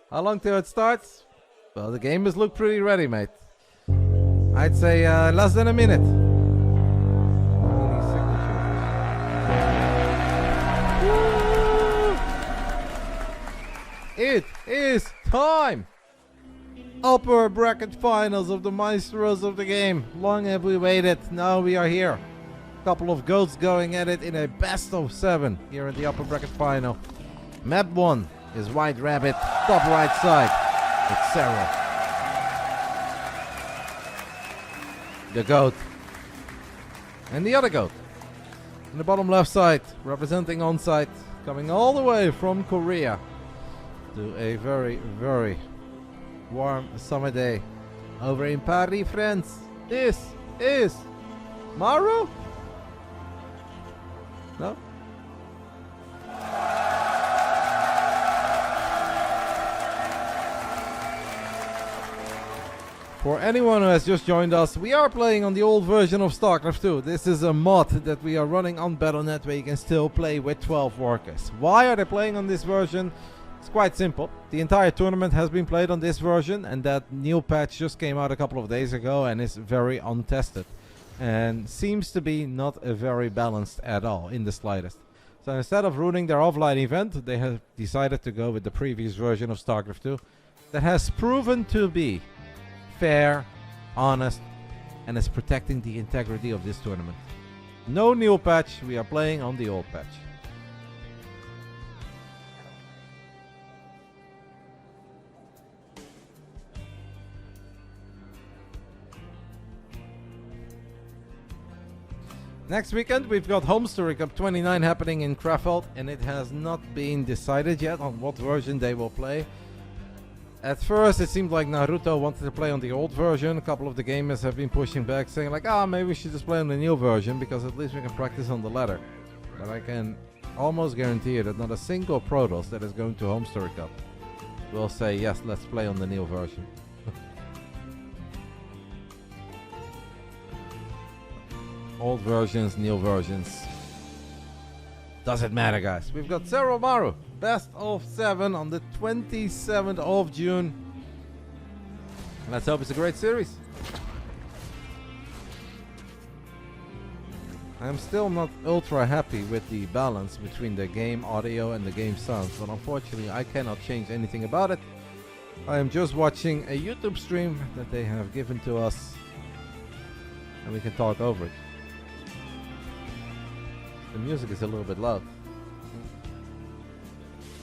How long till it starts? Well, the game has looked pretty ready, mate. I'd say less than a minute. It is time! Upper bracket finals of the Maestros of the game. Long have we waited, now we are here. Couple of goats going at it in a best of 7 here in the upper bracket final. Map 1 is White Rabbit, top right side. It's Serral, the goat. And the other goat in the bottom left side, representing ONSYDE, coming all the way from Korea to a very, very warm summer day over in Paris, France. This is Maru? No? For anyone who has just joined us, we are playing on the old version of Starcraft 2. This is a mod that we are running on Battle.net where you can still play with 12 workers. Why are they playing on this version? It's quite simple. The entire tournament has been played on this version, and that new patch just came out a couple of days ago and is very untested. And seems to be not very balanced at all, in the slightest. So instead of ruining their offline event, they have decided to go with the previous version of Starcraft 2 that has proven to be fair, honest, and is protecting the integrity of this tournament. No new patch, we are playing on the old patch. Next weekend we've got Homestory Cup 29 happening in Krefeld, and it has not been decided yet on what version they will play. At first it seemed like Naruto wanted to play on the old version. A couple of the gamers have been pushing back, saying like, maybe we should just play on the new version because at least we can practice on the ladder. But I can almost guarantee you that not a single Protoss that is going to Homestory Cup will say, yes, let's play on the new version. Old versions, new versions. Doesn't matter, guys. We've got Serral Maru, best of 7 on the 27th of June. Let's hope it's a great series. I'm still not ultra happy with the balance between the game audio and the game sounds, but unfortunately I cannot change anything about it. I am just watching a YouTube stream that they have given to us, and we can talk over it. The music is a little bit loud.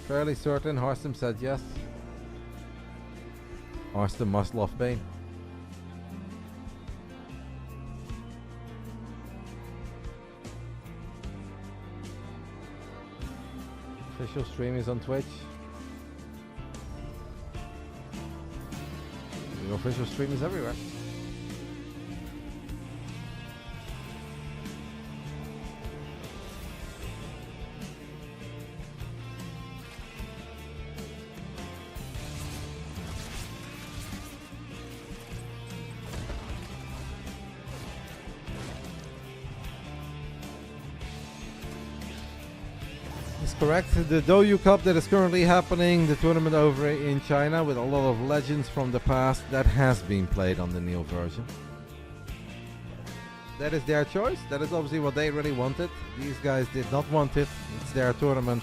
Fairly certain Harstem said yes. Harstem must love pain. Official stream is on Twitch. The official stream is everywhere. Correct. The Douyu Cup that is currently happening, the tournament over in China with a lot of legends from the past, that has been played on the new version. That is their choice. That is obviously what they really wanted. These guys did not want it. It's their tournament.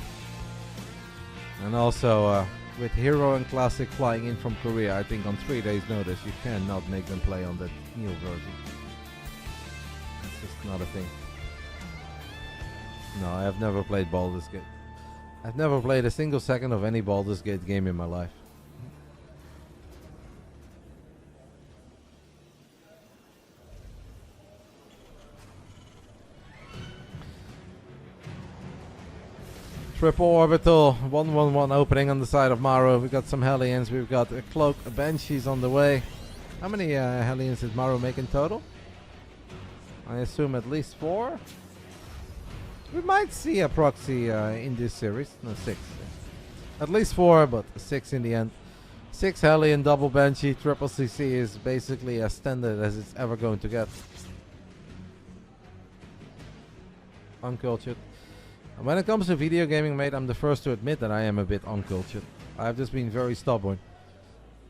And also with Hero and Classic flying in from Korea, I think on 3 days notice you cannot make them play on the new version. It's just not a thing. No, I have never played Baldur's Gate. I've never played a single second of any Baldur's Gate game in my life. Triple orbital, 111 opening on the side of Maru. We've got some Hellions, we've got a Cloak, a Banshees on the way. How many Hellions did Maru make in total? I assume at least 4. We might see a proxy in this series. No, 6. At least 4, but 6 in the end. 6 Hellion, double Banshee, triple CC is basically as standard as it's ever going to get. Uncultured. And when it comes to video gaming, mate, I'm the first to admit that I am a bit uncultured. I've just been very stubborn.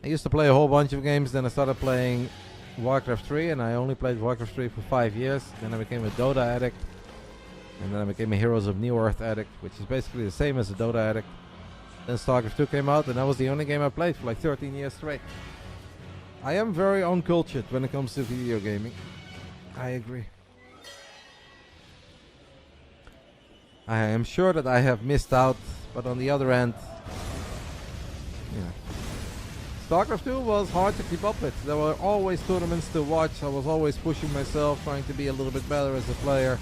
I used to play a whole bunch of games, then I started playing Warcraft 3, and I only played Warcraft 3 for 5 years. Then I became a Dota addict, and then I became a Heroes of New Earth addict, which is basically the same as a Dota addict. Then Starcraft 2 came out, and that was the only game I played for like 13 years straight. I am very uncultured when it comes to video gaming. I agree. I am sure that I have missed out, but on the other end, StarCraft 2 was hard to keep up with. There were always tournaments to watch. I was always pushing myself, trying to be a little bit better as a player,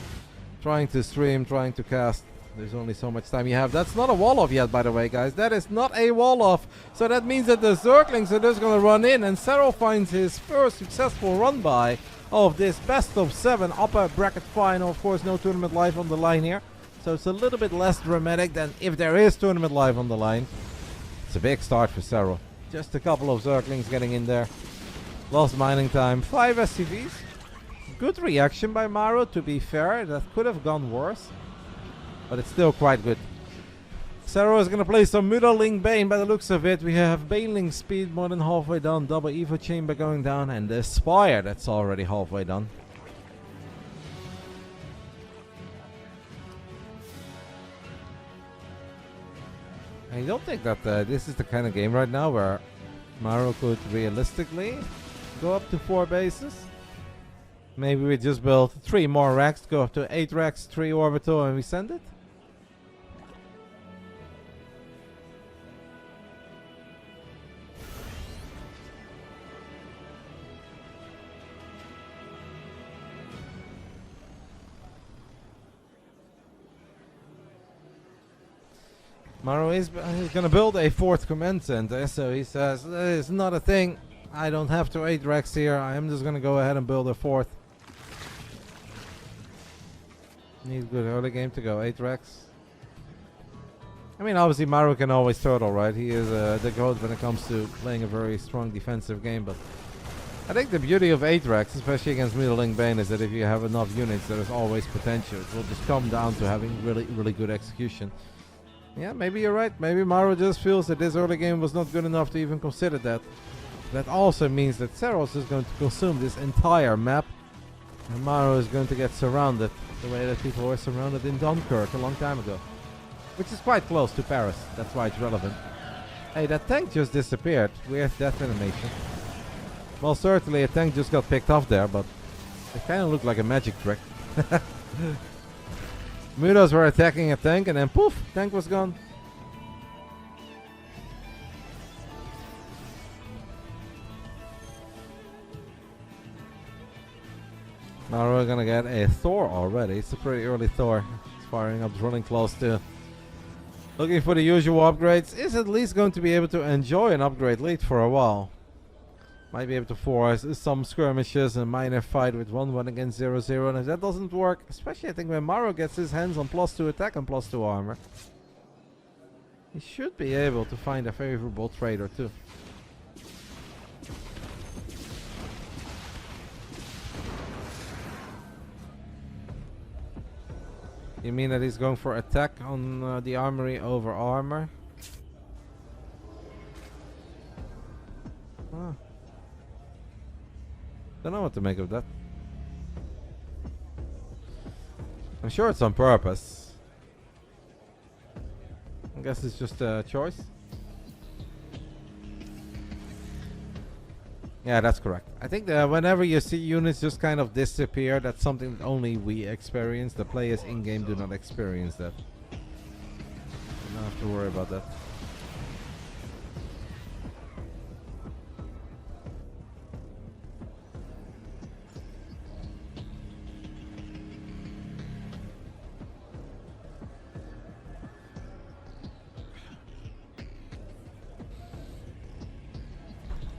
trying to stream, trying to cast. There's only so much time you have. That's not a wall-off yet, by the way, guys. That is not a wall-off. So that means that the Zerglings are just going to run in, and Serral finds his first successful run-by of this best-of-7 upper bracket final. Of course, no tournament live on the line here. So it's a little bit less dramatic than if there is tournament live on the line. It's a big start for Serral. Just a couple of Zerglings getting in there. Lost mining time. 5 SCVs. Good reaction by Maru, to be fair. That could have gone worse, but it's still quite good. Serral is going to play some Mutterling Bane by the looks of it. We have Baneling speed more than halfway done. Double Evo Chamber going down. And the Spire that's already halfway done. I don't think that this is the kind of game right now where Maru could realistically go up to 4 bases. Maybe we just build 3 more racks, go up to 8 racks, 3 orbital, and we send it. Maru is going to build a 4th command center, so he says, it's not a thing. I don't have to 8 racks here. I am just going to go ahead and build a 4th. Need good early game to go, 8 racks. I mean, obviously Maru can always turtle, right? He is the goat when it comes to playing a very strong defensive game, but I think the beauty of 8 racks, especially against Mutterling Bane, is that if you have enough units, there is always potential. It will just come down to having really good execution. Yeah, maybe you're right. Maybe Maru just feels that this early game was not good enough to even consider that. That also means that Serral is going to consume this entire map, and Maru is going to get surrounded the way that people were surrounded in Dunkirk a long time ago. Which is quite close to Paris. That's why it's relevant. Hey, that tank just disappeared. Weird death animation. Well, certainly a tank just got picked off there, but it kind of looked like a magic trick. Mutas were attacking a tank, and then poof, tank was gone. Now we're gonna get a Thor already. It's a pretty early Thor. It's firing up, running close to. Looking for the usual upgrades. Is at least going to be able to enjoy an upgrade lead for a while. Might be able to force some skirmishes, a minor fight with 1-1 against 0-0, and if that doesn't work, especially I think when Maru gets his hands on +2 attack and +2 armor, he should be able to find a favorable trade or two. You mean that he's going for attack on the armory over armor? Huh. Don't know what to make of that. I'm sure it's on purpose. I guess it's just a choice. Yeah, that's correct. I think that whenever you see units just kind of disappear, that's something that only we experience. The players in-game do not experience that. You don't have to worry about that.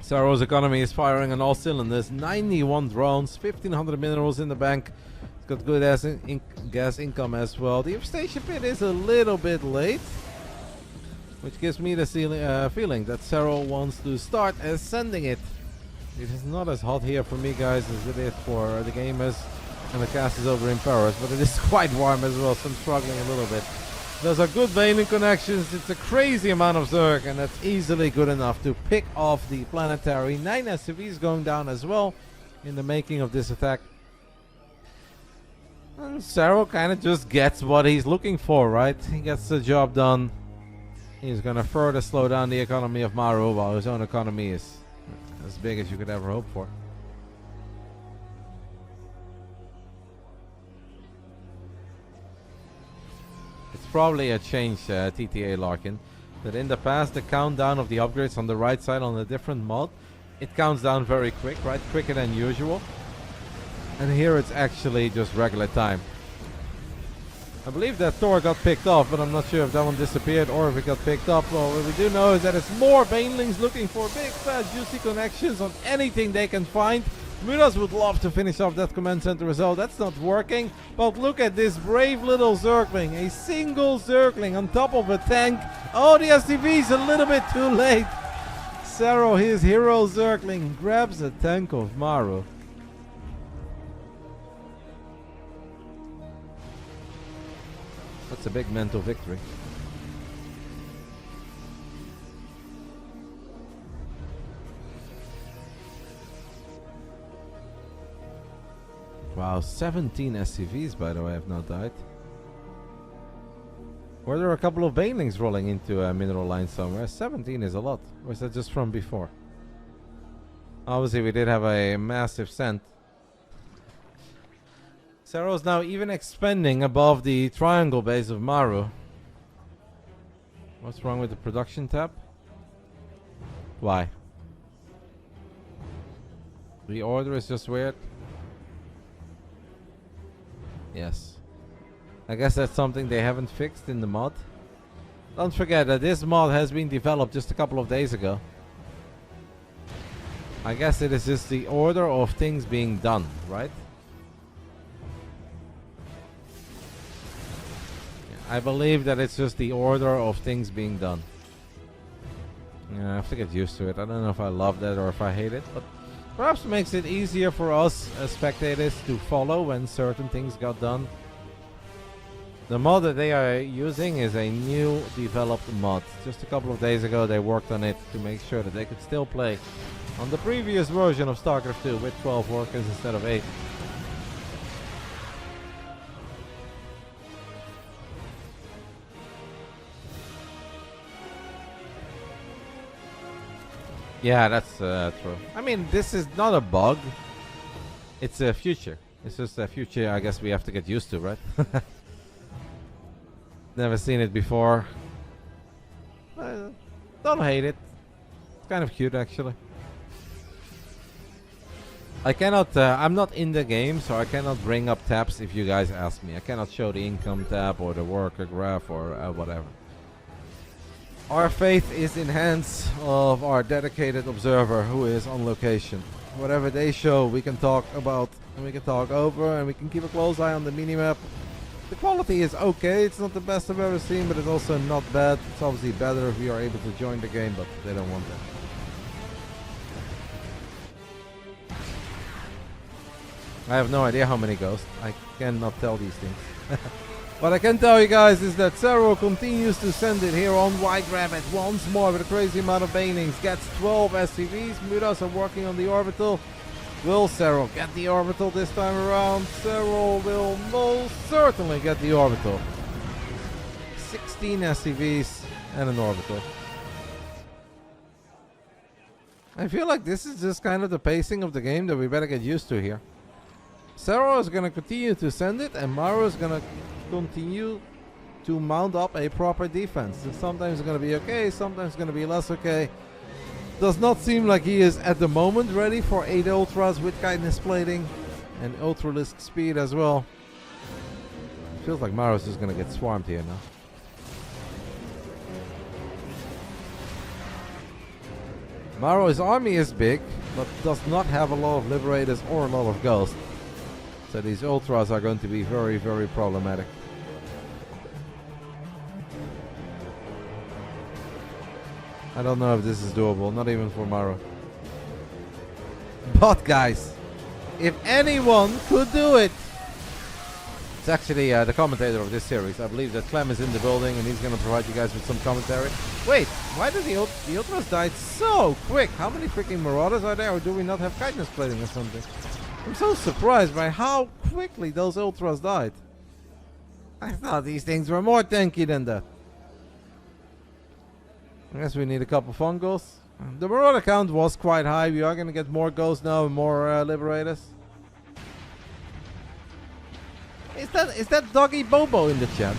Serral's economy is firing on all cylinders. 91 drones, 1500 minerals in the bank. It's got good gas income as well. The infestation pit is a little bit late, which gives me the feeling that Serral wants to start ascending it. It is not as hot here for me, guys, as it is for the gamers and the casters over in Paris, but it is quite warm as well, so I'm struggling a little bit. Those are good Baneling connections. It's a crazy amount of Zerg, and that's easily good enough to pick off the planetary. 9 SCVs going down as well in the making of this attack. And Serral kind of just gets what he's looking for, right? He gets the job done. He's going to further slow down the economy of Maru, while his own economy is as big as you could ever hope for. It's probably a change, TTA Larkin, that in the past the countdown of the upgrades on the right side on a different mod, it counts down very quick, right? Quicker than usual. And here it's actually just regular time. I believe that Thor got picked off, but I'm not sure if that one disappeared or if it got picked up. Well, what we do know is that it's more Banelings looking for big, fat, juicy connections on anything they can find. Muras would love to finish off that command center result. That's not working. But look at this brave little Zergling. A single Zergling on top of a tank. Oh, the SCV's a little bit too late. Serral, his hero Zergling, grabs a tank of Maru. That's a big mental victory. Wow, 17 SCVs, by the way, have now died. Were there a couple of Banelings rolling into a mineral line somewhere? 17 is a lot. Or is that just from before? Obviously, we did have a massive send. Serral's now even expanding above the triangle base of Maru. What's wrong with the production tab? Why? The order is just weird. Yes. I guess that's something they haven't fixed in the mod. Don't forget that this mod has been developed just a couple of days ago. I guess it is just the order of things being done, right? I believe that it's just the order of things being done. Yeah, I have to get used to it. I don't know if I love that or if I hate it, but perhaps it makes it easier for us as spectators to follow when certain things got done. The mod that they are using is a new developed mod. Just a couple of days ago they worked on it to make sure that they could still play on the previous version of Starcraft 2 with 12 workers instead of 8. Yeah, that's true. I mean, this is not a bug. It's a future. It's just a future I guess we have to get used to, right? Never seen it before. Don't hate it. It's kind of cute, actually. I cannot, I'm not in the game, so I cannot bring up tabs if you guys ask me. I cannot show the income tab or the worker graph or whatever. Our faith is in hands of our dedicated observer who is on location. Whatever they show, we can talk about and we can talk over and we can keep a close eye on the minimap. The quality is okay. It's not the best I've ever seen, but it's also not bad. It's obviously better if we are able to join the game, but they don't want that. I have no idea how many ghosts. I cannot tell these things. What I can tell you guys is that Serral continues to send it here on White Rabbit once more with a crazy amount of Banelings. Gets 12 SCVs. Muras are working on the orbital. Will Serral get the orbital this time around? Serral will most certainly get the orbital. 16 SCVs and an orbital. I feel like this is just kind of the pacing of the game that we better get used to here. Serral is going to continue to send it, and Maru is going to continue to mount up a proper defense. And sometimes it's going to be okay, sometimes it's going to be less okay. Does not seem like he is at the moment ready for 8 ultras with kindness plating and ultralisk speed as well. Feels like Maru is just going to get swarmed here now. Maru's army is big, but does not have a lot of liberators or a lot of ghosts. So these ultras are going to be very, very problematic. I don't know if this is doable, not even for Maru. But guys, if anyone could do it, It's actually the commentator of this series. I believe that Clem is in the building and he's going to provide you guys with some commentary. Wait, why did the Ultras died so quick? How many freaking Marauders are there, or do we not have kindness plating or something? I'm so surprised by how quickly those Ultras died. I thought these things were more tanky than that. I guess we need a couple fungals. The Marauder count was quite high. We are going to get more ghosts now and more Liberators. Is that Doggy Bobo in the chat?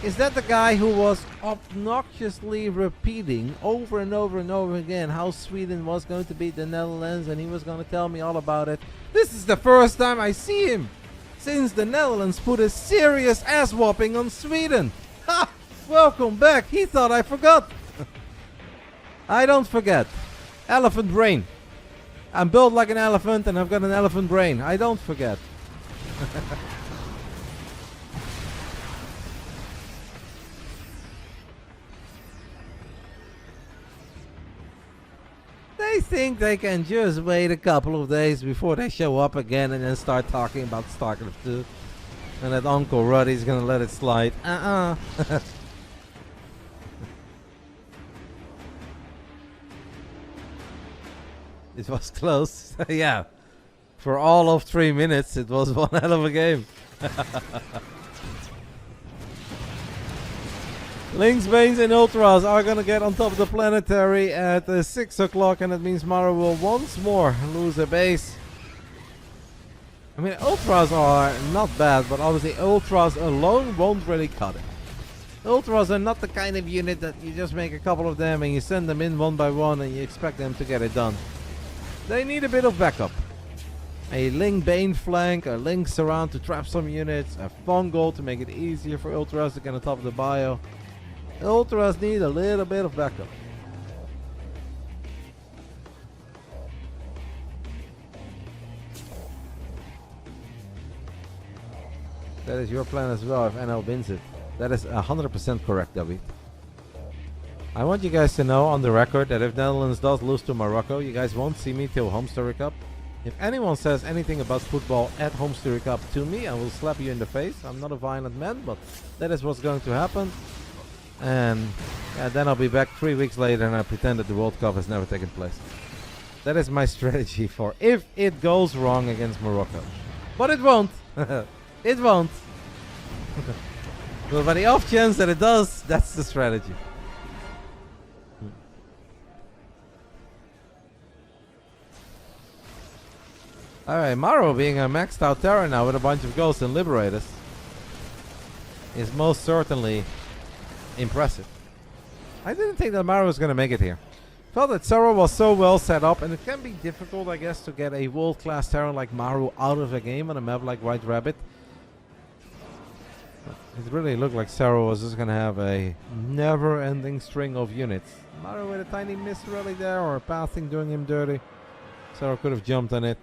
Is that the guy who was obnoxiously repeating over and over and over again how Sweden was going to beat the Netherlands and he was going to tell me all about it? This is the first time I see him since the Netherlands put a serious ass whopping on Sweden. Ha! Welcome back. He thought I forgot. I don't forget. Elephant brain. I'm built like an elephant and I've got an elephant brain. I don't forget. They think they can just wait a couple of days before they show up again and then start talking about Starcraft 2. And that Uncle Ruddy's gonna let it slide. It was close. Yeah. For all of 3 minutes, it was one hell of a game. Lynx, Banes and Ultras are going to get on top of the planetary at 6 o'clock, and that means Maru will once more lose a base. I mean, Ultras are not bad, but obviously Ultras alone won't really cut it. Ultras are not the kind of unit that you just make a couple of them and you send them in one by one and you expect them to get it done. They need a bit of backup. A Link Bane flank, a Link Serral to trap some units, a Fungal to make it easier for Ultras to get on top of the bio. Ultras need a little bit of backup. That is your plan as well if NL wins it. That is 100% correct, David. I want you guys to know on the record that if Netherlands does lose to Morocco, you guys won't see me till Home Story Cup. If anyone says anything about football at Home Story Cup to me, I will slap you in the face. I'm not a violent man, but that is what's going to happen. And then I'll be back 3 weeks later and I pretend that the World Cup has never taken place. That is my strategy for if it goes wrong against Morocco. But it won't. It won't. But by the off chance that it does, that's the strategy. Alright, Maru being a maxed out Terra now with a bunch of Ghosts and Liberators is most certainly impressive. I didn't think that Maru was going to make it here. Felt that Serral was so well set up, and it can be difficult, I guess, to get a world-class Terra like Maru out of the game on a map like White Rabbit. It really looked like Serral was just going to have a never-ending string of units. Maru with a tiny miss rally there, or a passing doing him dirty. Serral could have jumped on it.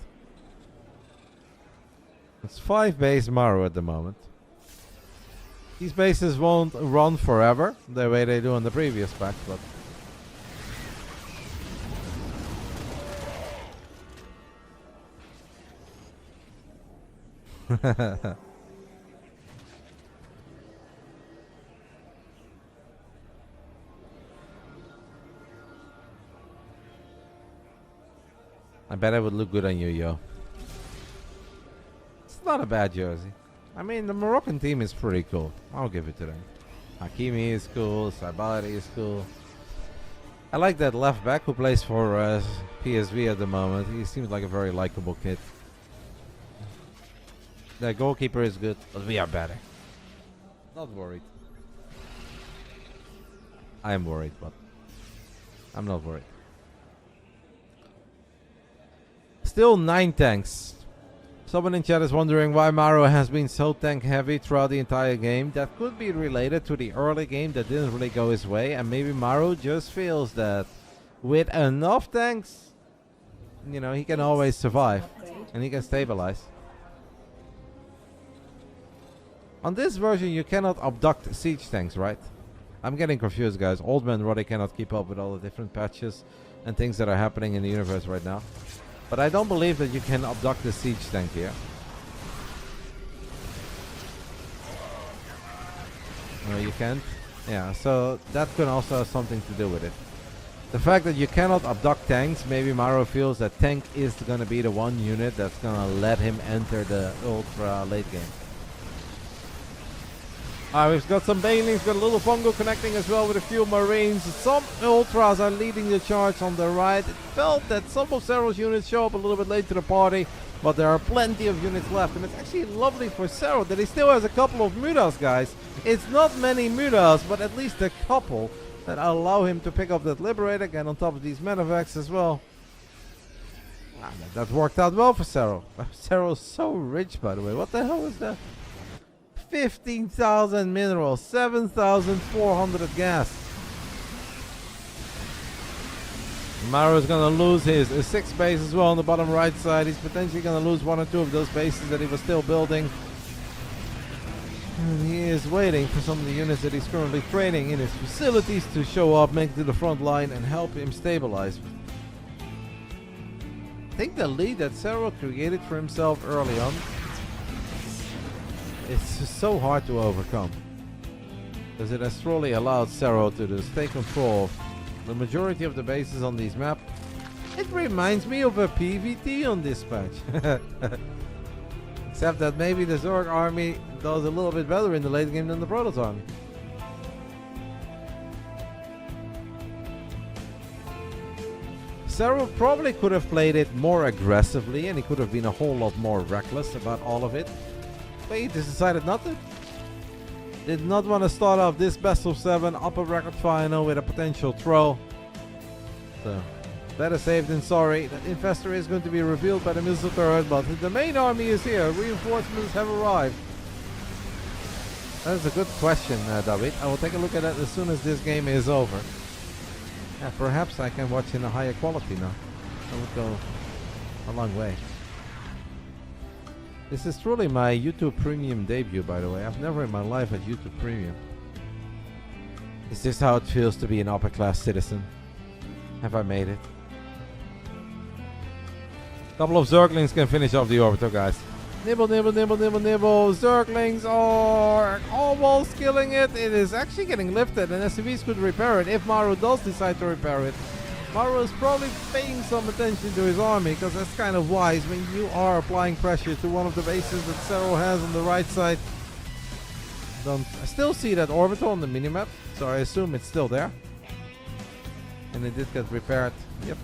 It's 5 base Maru at the moment. These bases won't run forever, the way they do in the previous pack, but... I bet it would look good on you, yo. It's not a bad jersey. I mean, the Moroccan team is pretty cool. I'll give it to them. Hakimi is cool. Sabari is cool. I like that left back who plays for PSV at the moment. He seems like a very likable kid. The goalkeeper is good, but we are better. Not worried. I am worried, but I'm not worried. Still 9 tanks. Someone in chat is wondering why Maru has been so tank heavy throughout the entire game. That could be related to the early game that didn't really go his way, and maybe Maru just feels that with enough tanks, you know, he can always survive and he can stabilize. On this version you cannot abduct siege tanks, right? I'm getting confused, guys. Old Man Roddy cannot keep up with all the different patches and things that are happening in the universe right now. But I don't believe that you can abduct the siege tank here. No, you can't. Yeah, so that could also have something to do with it. The fact that you cannot abduct tanks, maybe Maru feels that tank is going to be the one unit that's going to let him enter the ultra late game. We've got some banelings, got a little fungo connecting as well with a few marines. Some ultras are leading the charge on the right. It felt that some of Serral's units show up a little bit late to the party, but there are plenty of units left, and it's actually lovely for Serral that he still has a couple of mutas, guys. It's not many mutas, but at least a couple that allow him to pick up that Liberator again on top of these medevacs as well. That worked out well for Serral. Serral's so rich, by the way. What the hell is that? 15,000 minerals, 7,400 gas. Maru is going to lose his 6 base as well on the bottom right side. He's potentially going to lose 1 or 2 of those bases that he was still building. And he is waiting for some of the units that he's currently training in his facilities to show up, make it to the front line, and help him stabilize. I think the lead that Serral created for himself early on, it's just so hard to overcome, because it has truly allowed Serral to just take control of the majority of the bases on these maps. It reminds me of a PvT on this patch. Except that maybe the Zerg army does a little bit better in the late game than the Protoss army. Serral probably could have played it more aggressively, and he could have been a whole lot more reckless about all of it. But he just decided not to. Did not want to start off this best of 7 upper bracket final with a potential throw. So, better safe than sorry. That infestor is going to be revealed by the missile turret, but the main army is here. Reinforcements have arrived. That is a good question, David. I will take a look at that as soon as this game is over. Yeah, perhaps I can watch in a higher quality now. That would go a long way. This is truly my YouTube Premium debut, by the way. I've never in my life had YouTube Premium. Is this how it feels to be an upper class citizen? Have I made it? Couple of Zerglings can finish off the orbiter, guys. Nibble, nibble, nibble, nibble, nibble. Zerglings are almost killing it. It is actually getting lifted, and SCVs could repair it if Maru does decide to repair it. Maru is probably paying some attention to his army, because that's kind of wise when you are applying pressure to one of the bases that Serral has on the right side. I still see that orbital on the minimap, so I assume it's still there. And it did get repaired. Yep.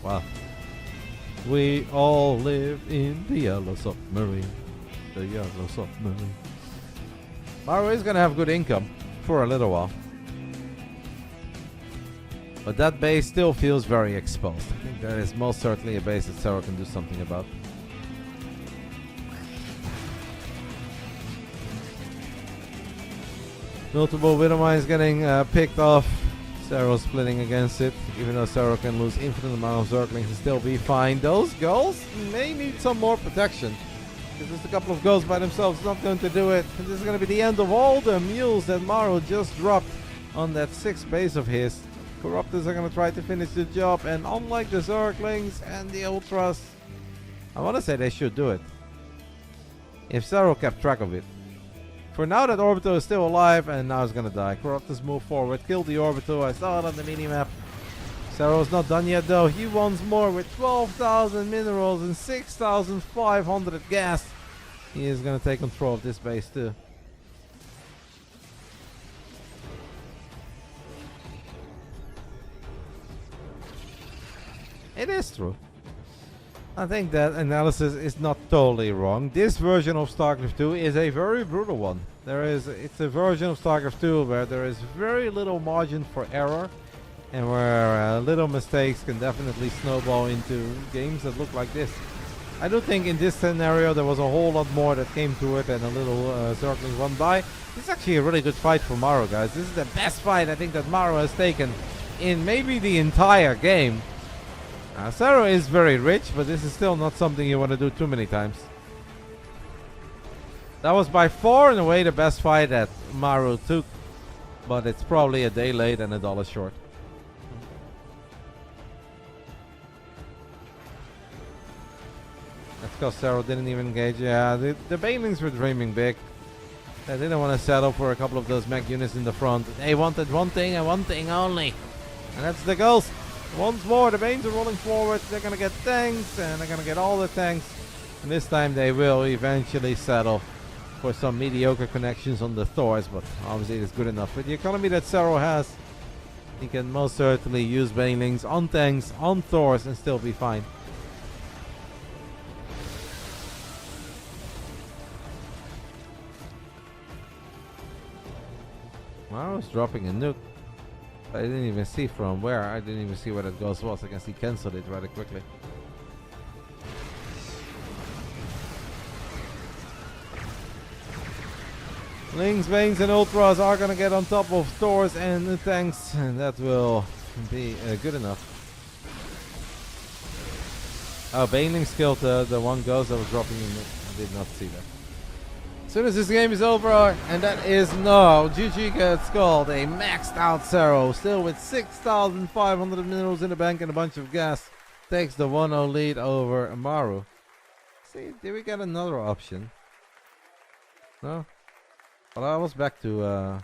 Wow. We all live in the yellow submarine. The yellow submarine. Maru is going to have good income for a little while. But that base still feels very exposed. I think that is most certainly a base that Serral can do something about. Multiple Widowmines getting picked off. Serral splitting against it. Even though Serral can lose infinite amount of Zerglings and still be fine. Those gulls may need some more protection. Because just a couple of gulls by themselves is not going to do it. And this is going to be the end of all the mules that Maru just dropped on that 6th base of his. Corruptors are going to try to finish the job, and unlike the Zerglings and the Ultras, I want to say they should do it. If Serral kept track of it. For now, that Orbital is still alive, and now it's going to die. Corruptors move forward, kill the Orbital. I saw it on the minimap. Serral's not done yet, though. He wants more with 12,000 minerals and 6,500 gas. He is going to take control of this base, too. It is true. I think that analysis is not totally wrong. This version of StarCraft 2 is a very brutal one. It's a version of StarCraft 2 where there is very little margin for error, and where little mistakes can definitely snowball into games that look like this. I do think in this scenario there was a whole lot more that came to it than a little Zergling run by. This is actually a really good fight for Maru, guys. This is the best fight I think that Maru has taken in maybe the entire game. Serral is very rich, but this is still not something you want to do too many times. That was by far and away the best fight that Maru took, but it's probably a day late and $1 short. That's because Serral didn't even engage. Yeah, the Banelings were dreaming big. They didn't want to settle for a couple of those mech units in the front. They wanted one thing and one thing only. And that's the Ghost. Once more, the Banes are rolling forward. They're going to get tanks, and they're going to get all the tanks. And this time they will eventually settle for some mediocre connections on the Thors, but obviously it's good enough. With the economy that Serral has, he can most certainly use Banelings on tanks, on Thors, and still be fine. Maru's dropping a nuke. I didn't even see from where. I didn't even see where that ghost was. I guess he cancelled it rather quickly. Lings, Veins, and Ultras are going to get on top of Thors and the tanks, and that will be good enough. Oh, Banelings killed the one ghost that was dropping in. I did not see that. As soon as this game is over, and that is no, GG gets called a maxed out Serral, still with 6,500 minerals in the bank and a bunch of gas, takes the 1-0 lead over Maru. See, did we get another option? No? Well, I was back to,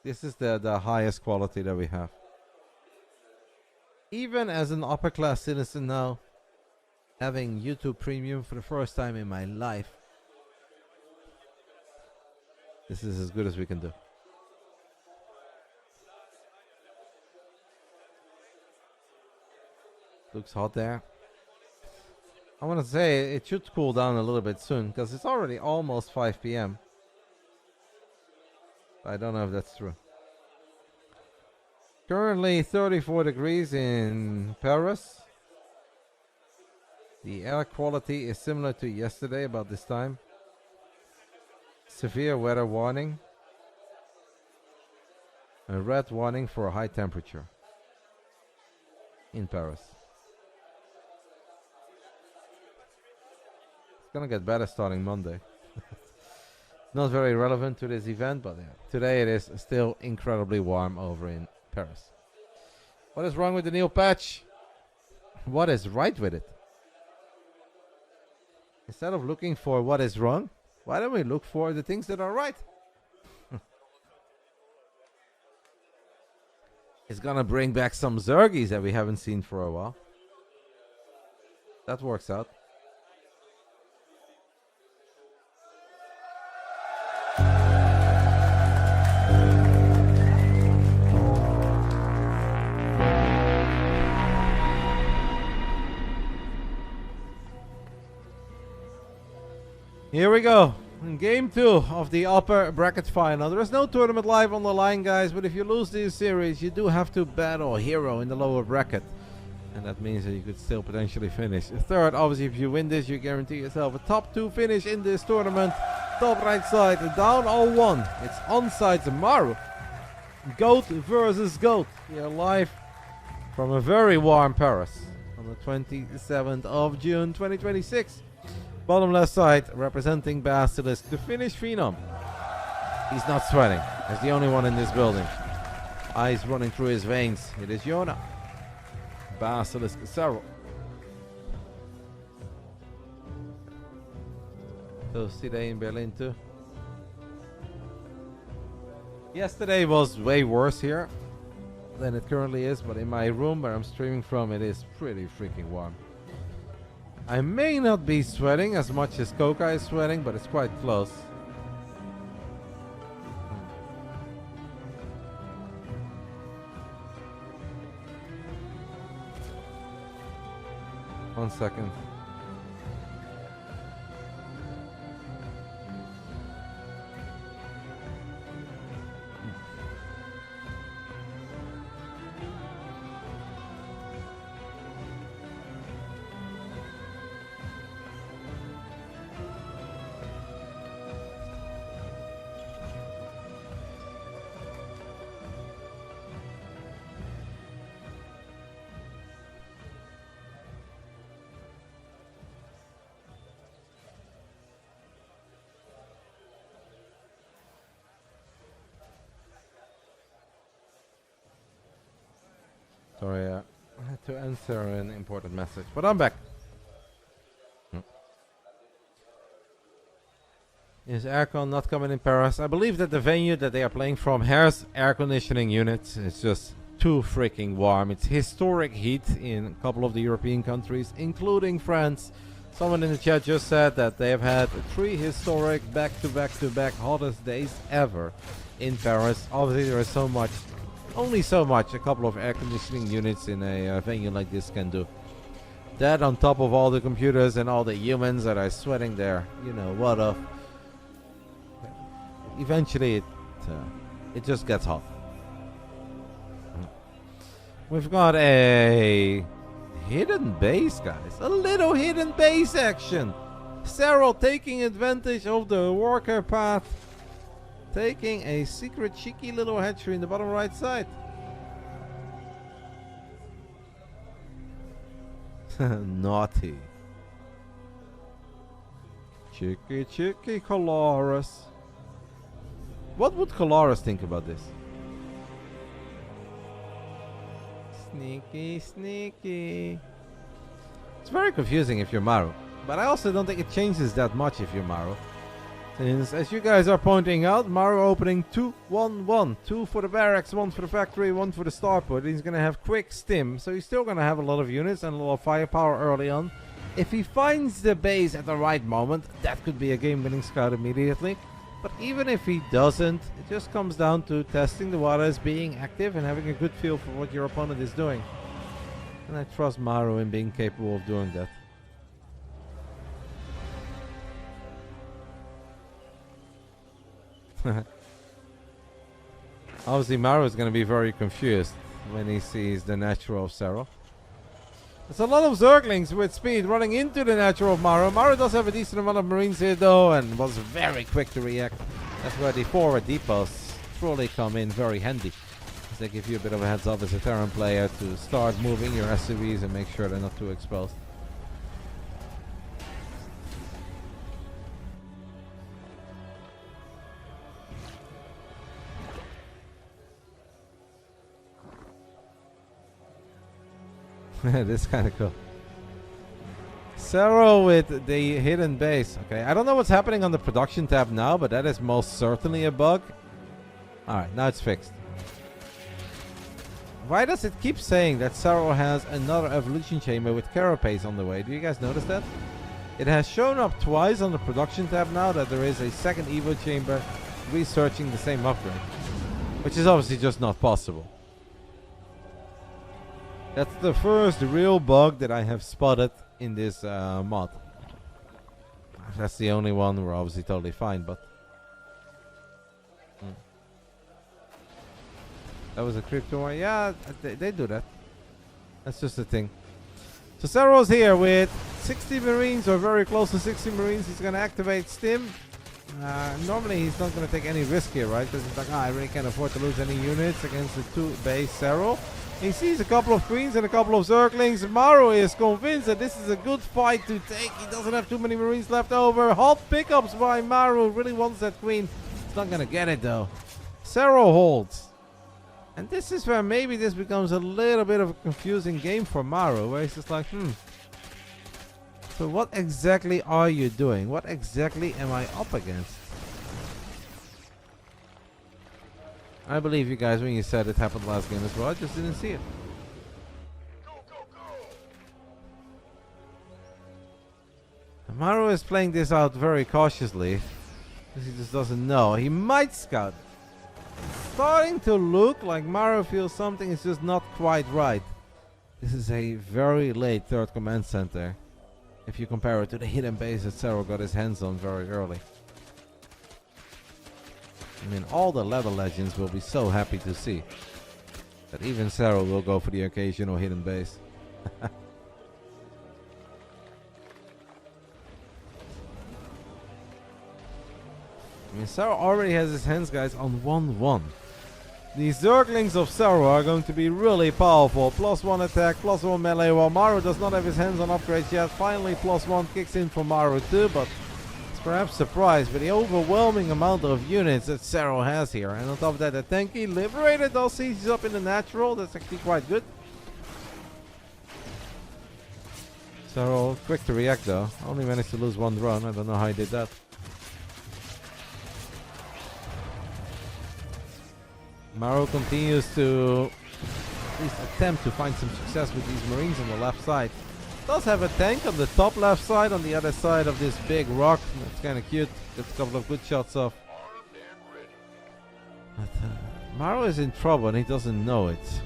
this is the highest quality that we have. Even as an upper class citizen now, having YouTube Premium for the first time in my life, this is as good as we can do. Looks hot there. I want to say it should cool down a little bit soon, because it's already almost 5 p.m. I don't know if that's true. Currently 34 degrees in Paris. The air quality is similar to yesterday about this time. Severe weather warning. A red warning for a high temperature in Paris. It's gonna get better starting Monday. Not very relevant to this event, but yeah, today it is still incredibly warm over in Paris. What is wrong with the new patch? What is right with it? Instead of looking for what is wrong, why don't we look for the things that are right? It's gonna bring back some Zergies that we haven't seen for a while. That works out. Here we go, in game 2 of the upper bracket final. There is no tournament live on the line, guys, but if you lose this series, you do have to battle a hero in the lower bracket. And that means that you could still potentially finish third. Obviously, if you win this, you guarantee yourself a top 2 finish in this tournament. Top right side, down 0-1. It's ONSYDE Maru. GOAT versus GOAT. Here live from a very warm Paris on the 27th of June 2026. Bottom left side, representing Basilisk, the Finnish Phenom. He's not sweating. He's the only one in this building. Eyes running through his veins. It is Jona. BASILISK Serral. So today in Berlin too. Yesterday was way worse here than it currently is, but in my room where I'm streaming from, it is pretty freaking warm. I may not be sweating as much as Koka is sweating, but it's quite close. One second. Sorry, I had to answer an important message, but I'm back. Is aircon not coming in Paris? I believe that the venue that they are playing from has air conditioning units. It's just too freaking warm. It's historic heat in a couple of the European countries, including France. Someone in the chat just said that they have had 3 historic back-to-back hottest days ever in Paris. Obviously there is so much, only so much a couple of air conditioning units in a venue like this can do. That on top of all the computers and all the humans that are sweating there, you know what of. Eventually it just gets hot. We've got a hidden base, guys. A little hidden base action. Serral taking advantage of the worker path. Taking a secret cheeky little hatchery in the bottom right side. Naughty. Cheeky Colores. What would Colores think about this? Sneaky. It's very confusing if you're Maru, but I also don't think it changes that much if you're Maru. Since, as you guys are pointing out, Maru opening 2-1-1. 2 for the barracks, 1 for the factory, 1 for the starport. He's going to have quick stim, so he's still going to have a lot of units and a lot of firepower early on. If he finds the base at the right moment, that could be a game-winning scout immediately. But even if he doesn't, it just comes down to testing the waters, being active, and having a good feel for what your opponent is doing. And I trust Maru in being capable of doing that. Obviously Maru is going to be very confused when he sees the natural of Serral. There's a lot of Zerglings with speed running into the natural of Maru. Maru does have a decent amount of Marines here though, and was very quick to react. That's where the forward depots truly come in very handy, as they give you a bit of a heads up as a Terran player to start moving your SCVs and make sure they're not too exposed. This is kind of cool. Serral with the hidden base. Okay, I don't know what's happening on the production tab now, but that is most certainly a bug. Alright, now it's fixed. Why does it keep saying that Serral has another evolution chamber with carapace on the way? Do you guys notice that? It has shown up twice on the production tab now that there is a second evo chamber researching the same upgrade, which is obviously just not possible. That's the first real bug that I have spotted in this mod. If that's the only one, we're obviously totally fine, but... That was a crypto one. Yeah, they do that. That's just the thing. So Serral's here with 60 Marines, or very close to 60 Marines. He's going to activate Stim. Normally he's not going to take any risk here, right? Because he's like, I really can't afford to lose any units against the 2-base Serral. He sees a couple of queens and a couple of Zerglings. Maru is convinced that this is a good fight to take. He doesn't have too many Marines left over. Hot pickups by Maru. Really wants that queen. He's not going to get it though. Serral holds. And this is where maybe this becomes a little bit of a confusing game for Maru, where he's just like, so what exactly are you doing? What exactly am I up against? I believe you guys when you said it happened last game as well. I just didn't see it. Maru is playing this out very cautiously, because he just doesn't know. He might scout. Starting to look like Maru feels something is just not quite right. This is a very late third command center, if you compare it to the hidden base that Serral got his hands on very early. I mean, all the level legends will be so happy to see that even Serral will go for the occasional hidden base. I mean, Serral already has his hands, guys, on 1-1. These Zerglings of Serral are going to be really powerful. +1 attack, +1 melee, while Maru does not have his hands on upgrades yet. Finally, +1 kicks in for Maru too, but perhaps surprised by the overwhelming amount of units that Serral has here. And on top of that, the tanky liberated all sieges up in the natural. That's actually quite good. Serral quick to react though. Only managed to lose 1 drone. I don't know how he did that. Maru continues to at least attempt to find some success with these Marines on the left side. Does have a tank on the top left side, on the other side of this big rock. That's kind of cute. Gets a couple of good shots off. But Maru is in trouble and he doesn't know it.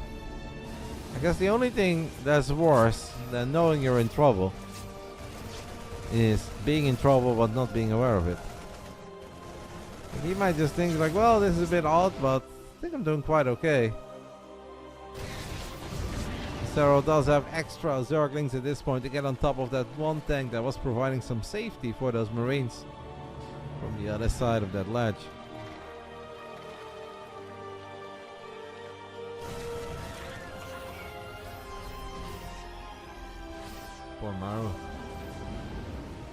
I guess the only thing that's worse than knowing you're in trouble is being in trouble but not being aware of it. He might just think like, well, this is a bit odd, but I think I'm doing quite okay. Serral does have extra Zerglings at this point to get on top of that one tank that was providing some safety for those Marines from the other side of that ledge. Poor Maru.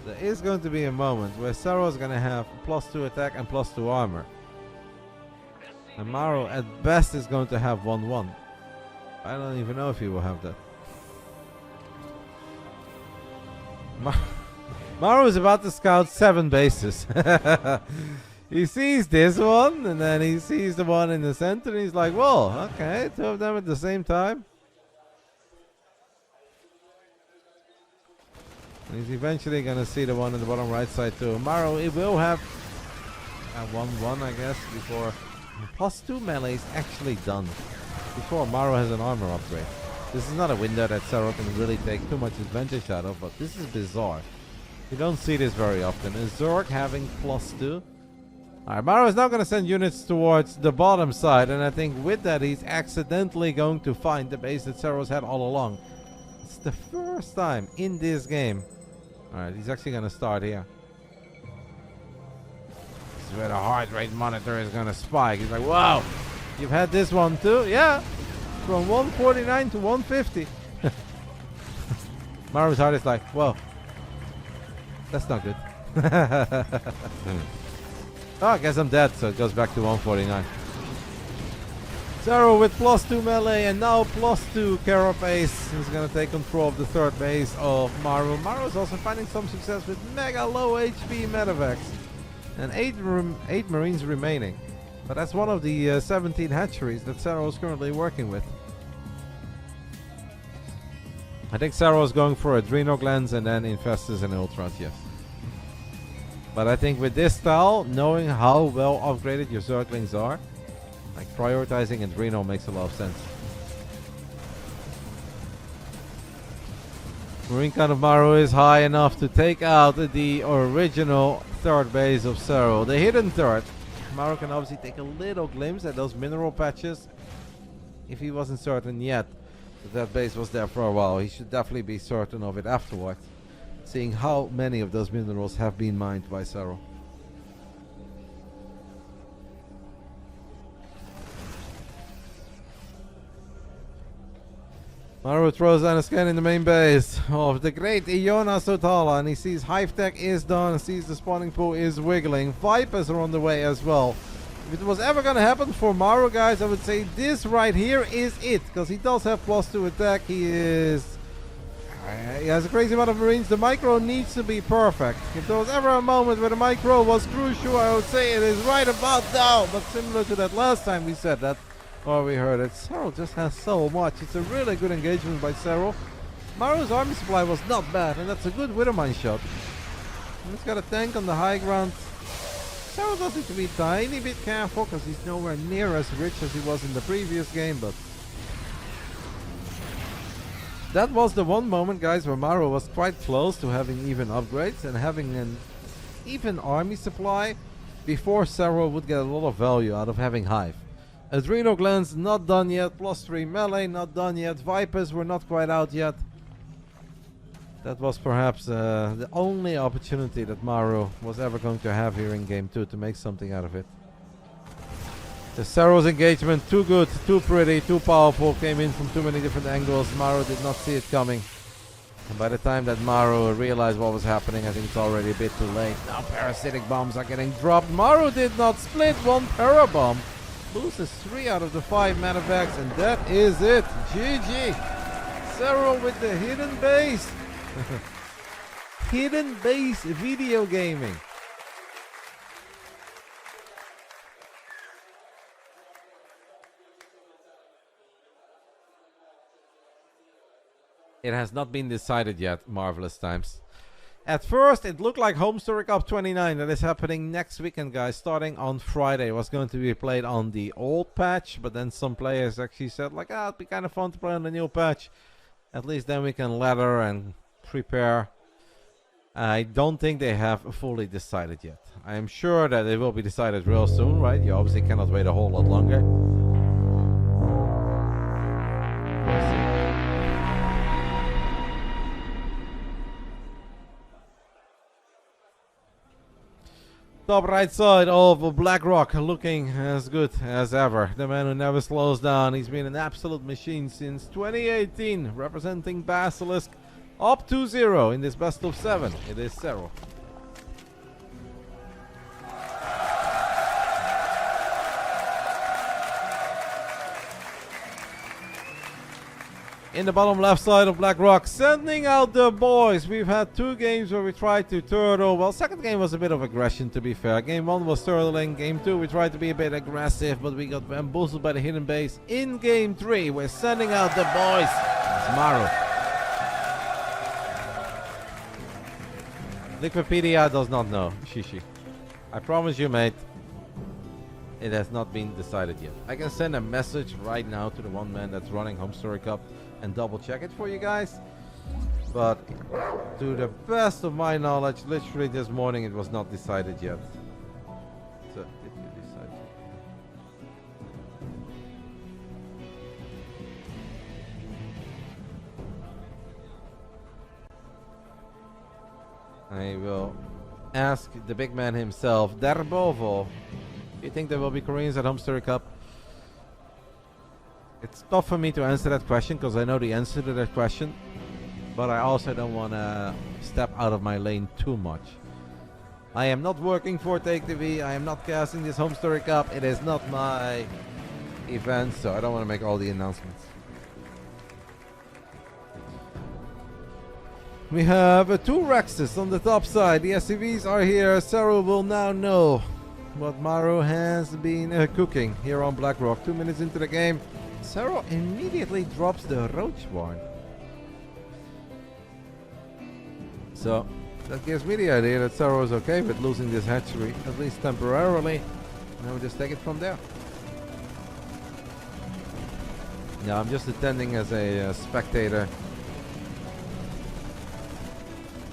There is going to be a moment where Serral is going to have +2 attack and +2 armor. And Maru at best is going to have 1-1. I don't even know if he will have that. Maru is about to scout 7 bases. He sees this one, and then he sees the one in the center, and he's like, whoa, okay, 2 of them at the same time. And he's eventually going to see the one in the bottom right side too. Maru, it will have a 1-1, I guess, before +2 melee is actually done. Before Maru has an armor upgrade. This is not a window that Serral can really take too much advantage out of, but this is bizarre. You don't see this very often. A Zerg having +2. Alright, Maru is now going to send units towards the bottom side, and I think with that he's accidentally going to find the base that Serral's had all along. It's the first time in this game. Alright, he's actually going to start here. This is where the heart rate monitor is going to spike. He's like, wow! You've had this one too? Yeah. From 149 to 150. Maru's heart is like, whoa. That's not good. Oh, I guess I'm dead, so it goes back to 149. Serral with +2 melee and now +2 carapace is going to take control of the third base of Maru. Maru is also finding some success with mega low HP medevacs. And 8 Marines remaining. But that's one of the 17 hatcheries that Serral is currently working with. I think Serral is going for a Reynor Glens and then Infestus and Ultras, yes. But I think with this style, knowing how well upgraded your Zerglings are, like prioritizing Adrenal makes a lot of sense. Marine count of Maru is high enough to take out the original third base of Serral. The hidden third. Maru can obviously take a little glimpse at those mineral patches. If he wasn't certain yet that base was there for a while, he should definitely be certain of it afterwards, seeing how many of those minerals have been mined by Serral. Maru throws down a scan in the main base of the great Iona Sotala, and he sees Hive Tech is done, sees the spawning pool is wiggling. Vipers are on the way as well. If it was ever going to happen for Maru, guys, I would say this right here is it, because he does have +2 attack. He has a crazy amount of Marines. The micro needs to be perfect. If there was ever a moment where the micro was crucial, I would say it is right about now. But similar to that last time we said that, or we heard it, Serral just has so much. It's a really good engagement by Serral. Maru's army supply was not bad, and that's a good Withermine shot. He's got a tank on the high ground. Serral does need to be a tiny bit careful, because he's nowhere near as rich as he was in the previous game, but that was the one moment, guys, where Maru was quite close to having even upgrades and having an even army supply before Serral would get a lot of value out of having Hive. Adrenal Glands not done yet, +3 melee not done yet, Vipers were not quite out yet. That was perhaps the only opportunity that Maru was ever going to have here in game 2 to make something out of it. The Serral's engagement, too good, too pretty, too powerful, came in from too many different angles. Maru did not see it coming. And by the time that Maru realized what was happening, I think it's already a bit too late. Now parasitic bombs are getting dropped. Maru did not split one parabomb. Loses 3 out of the 5 medevacs, and that is it. GG. Serral with the hidden base. Hidden base video gaming. It has not been decided yet. Marvelous times. At first, it looked like Home Story Cup 29. That is happening next weekend, guys. Starting on Friday. It was going to be played on the old patch. But then some players actually said, like, it'd be kind of fun to play on the new patch. At least then we can ladder and prepare. I don't think they have fully decided yet. I am sure that it will be decided real soon, right? You obviously cannot wait a whole lot longer. Top right side of BlackRock looking as good as ever. The man who never slows down. He's been an absolute machine since 2018, representing Basilisk. Up 2-0 in this best of 7. It is Serral. In the bottom left side of BlackRock, sending out the boys. We've had 2 games where we tried to turtle. Well, second game was a bit of aggression, to be fair. Game 1 was turtling. Game 2 we tried to be a bit aggressive, but we got bamboozled by the hidden base. In game 3, we're sending out the boys. It's Maru. Liquipedia does not know. Shishi. I promise you, mate. It has not been decided yet. I can send a message right now to the one man that's running Home Story Cup and double check it for you guys. But to the best of my knowledge, literally this morning it was not decided yet. So did you decide yet? I will ask the big man himself, Derbovo. Do you think there will be Koreans at Home Story Cup? It's tough for me to answer that question because I know the answer to that question, but I also don't want to step out of my lane too much. I am not working for Take TV. I am not casting this Home Story Cup. It is not my event, so I don't want to make all the announcements. We have 2 Rexes on the top side. The SCVs are here. Serral will now know what Maru has been cooking here on BlackRock. 2 minutes into the game, Serral immediately drops the Roach Barn. So that gives me the idea that Serral is okay with losing this hatchery, at least temporarily. And we'll just take it from there. Now I'm just attending as a spectator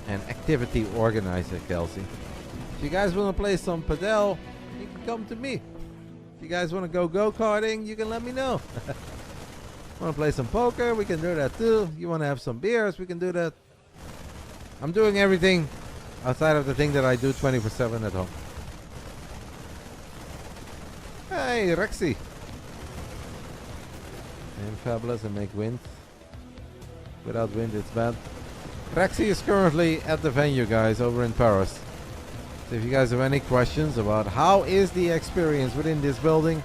and activity organizer, Kelsey. If you guys want to play some padel, you can come to me. If you guys want to go-karting, you can let me know. Want to play some poker, we can do that too. You want to have some beers, we can do that. I'm doing everything outside of the thing that I do 24/7 at home. Hey, Rexy. And fabulous and make wind. Without wind, it's bad. Rexy is currently at the venue, guys, over in Paris. So if you guys have any questions about how is the experience within this building,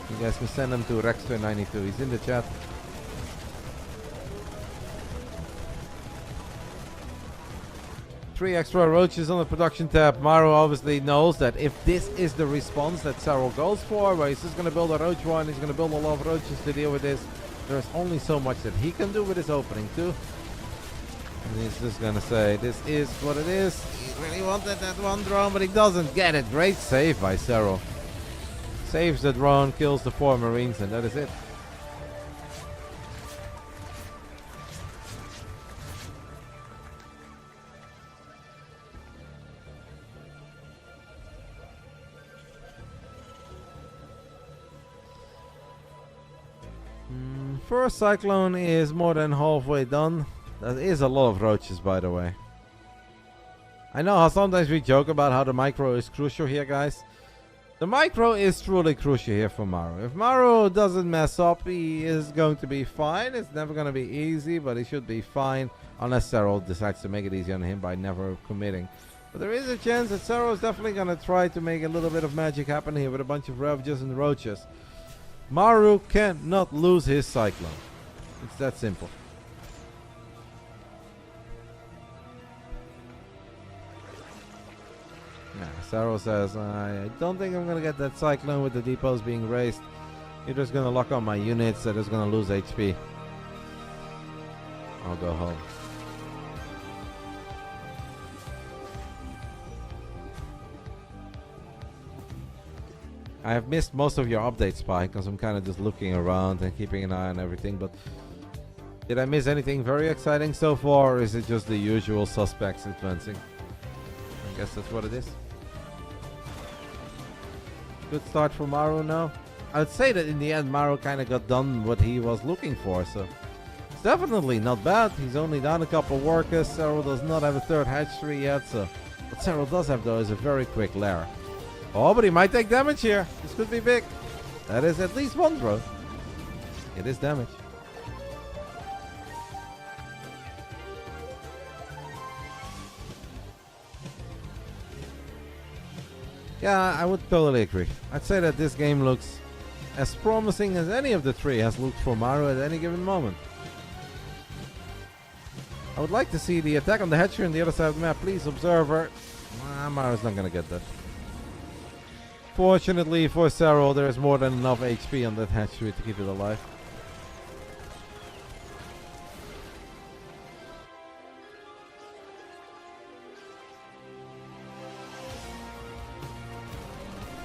you guys can send them to Rexter92. He's in the chat. Three extra roaches on the production tab. Maru obviously knows that if this is the response that Serral goes for, where he's just going to build a roach one, he's going to build a lot of roaches to deal with this, there's only so much that he can do with his opening too. And he's just going to say, this is what it is. He really wanted that one drone, but he doesn't get it. Great save by Serral. Saves the drone, kills the 4 Marines, and that is it. First Cyclone is more than halfway done. That is a lot of roaches, by the way. I know how sometimes we joke about how the micro is crucial here, guys. The micro is truly crucial here for Maru. If Maru doesn't mess up, he is going to be fine. It's never going to be easy, but he should be fine. Unless Serral decides to make it easy on him by never committing. But there is a chance that Serral is definitely going to try to make a little bit of magic happen here with a bunch of Ravages and Roaches. Maru cannot lose his Cyclone. It's that simple. Yeah, Serral says, I don't think I'm going to get that Cyclone with the depots being raised. You're just going to lock on my units. They're just going to lose HP. I'll go home. I have missed most of your updates, Spike, because I'm kind of just looking around and keeping an eye on everything, but did I miss anything very exciting so far, or is it just the usual suspects advancing? I guess that's what it is. Good start for Maru now. I'd say that in the end Maru kind of got done what he was looking for, so it's definitely not bad. He's only down a couple workers. Serral does not have a third hatchery yet, so what Serral does have though is a very quick lair. Oh, but he might take damage here. This could be big. That is at least one throw. It is damage. Yeah, I would totally agree. I'd say that this game looks as promising as any of the three has looked for Maru at any given moment. I would like to see the attack on the hatchery on the other side of the map. Please, observer. Maru's not gonna get that. Fortunately for Serral, there is more than enough HP on that hatchery to keep it alive.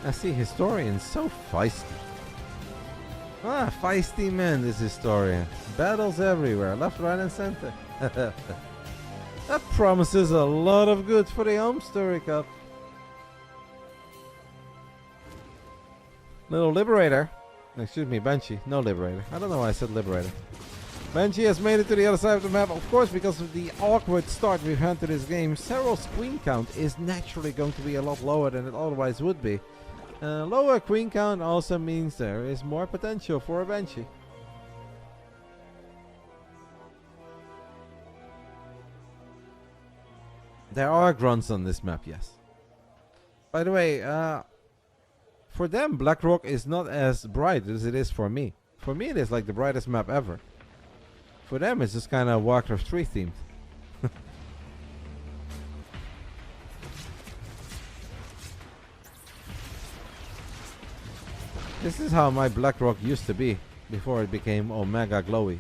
I see Historian so feisty. Ah, feisty man, this Historian. Battles everywhere, left, right, and center. That promises a lot of good for the Home Story Cup. Little Liberator. Excuse me, Banshee. No Liberator. I don't know why I said Liberator. Banshee has made it to the other side of the map, of course, because of the awkward start we've had to this game. Serral's queen count is naturally going to be a lot lower than it otherwise would be. Lower queen count also means there is more potential for a Banshee. There are grunts on this map, yes. By the way, for them, Blackrock is not as bright as it is for me. For me, it is like the brightest map ever. For them, it's just kind of Warcraft 3 themed. This is how my Blackrock used to be before it became Omega Glowy.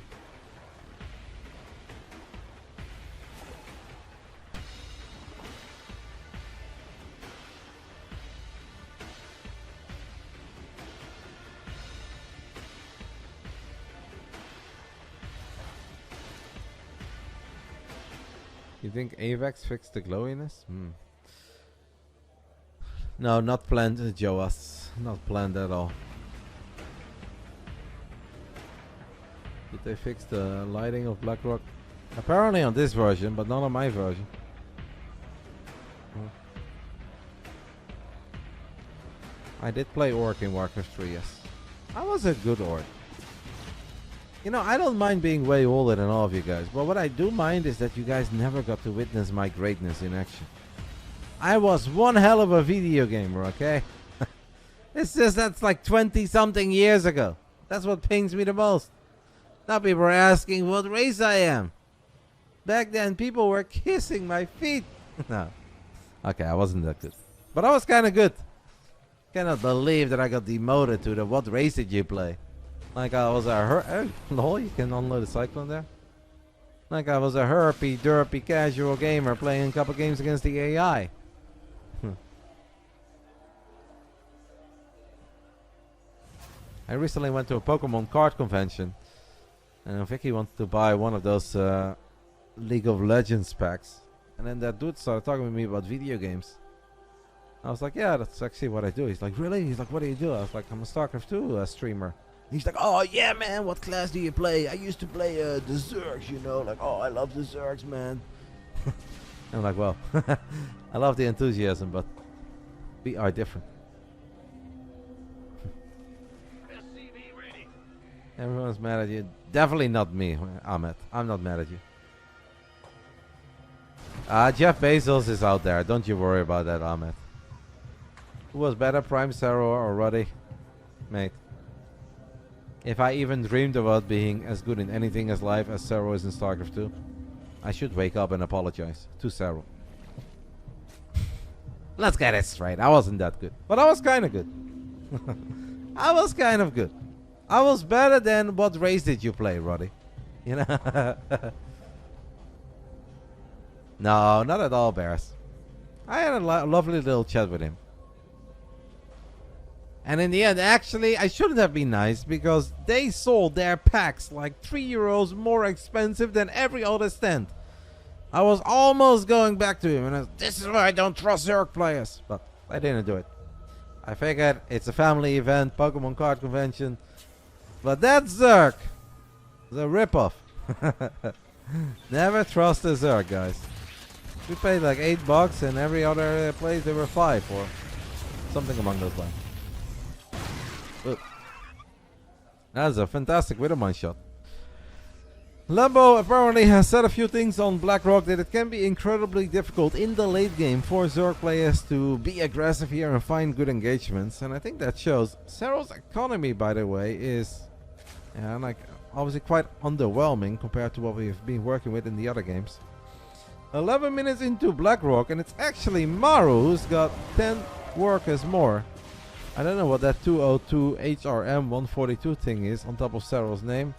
You think AVAX fixed the glowiness? No, not planned, Joas. Not planned at all. Did they fix the lighting of Blackrock? Apparently on this version, but not on my version. I did play Orc in Warcraft 3, yes. I was a good Orc. You know, I don't mind being way older than all of you guys, but what I do mind is that you guys never got to witness my greatness in action. I was one hell of a video gamer, okay? It's just that's like 20 something years ago. That's what pains me the most. Now people are asking what race I am. Back then people were kissing my feet. No. Okay, I wasn't that good. But I was kind of good. Cannot believe that I got demoted to the what race did you play? Like I was a lol, you can unload a cyclone there. Like I was a herpy, derpy, casual gamer playing a couple games against the AI. I recently went to a Pokemon card convention, and Vicky wanted to buy one of those League of Legends packs. And then that dude started talking to me about video games. I was like, yeah, that's actually what I do. He's like, really? He's like, what do you do? I was like, I'm a Starcraft 2 streamer. He's like, oh yeah, man, what class do you play? I used to play the Zergs, you know, like, oh, I love the Zergs, man. I'm like, well, I love the enthusiasm, but we are different. Everyone's mad at you. Definitely not me, Ahmed. I'm not mad at you. Jeff Bezos is out there. Don't you worry about that, Ahmed. Who was better, Prime Serral or Ruddy? Mate. If I even dreamed about being as good in anything as life as Serral is in StarCraft 2, I should wake up and apologize to Serral. Let's get it straight. I wasn't that good. But I was kind of good. I was kind of good. I was better than what race did you play, Roddy? You know? No, not at all, Bears. I had a lovely little chat with him. And in the end, actually, I shouldn't have been nice because they sold their packs like €3 more expensive than every other stand. I was almost going back to him and I was, this is why I don't trust Zerg players. But I didn't do it. I figured it's a family event, Pokemon card convention. But that's Zerg. The ripoff. Never trust a Zerg, guys. We paid like $8 and every other place they were 5 or something along those lines. Ooh. That's a fantastic Widowmine shot. Lambo apparently has said a few things on BlackRock that it can be incredibly difficult in the late game for Zerg players to be aggressive here and find good engagements, and I think that shows. Serral's economy, by the way, is like obviously quite underwhelming compared to what we've been working with in the other games. 11 minutes into BlackRock, and it's actually Maru who's got 10 workers more. I don't know what that 202 HRM 142 thing is on top of Serral's name.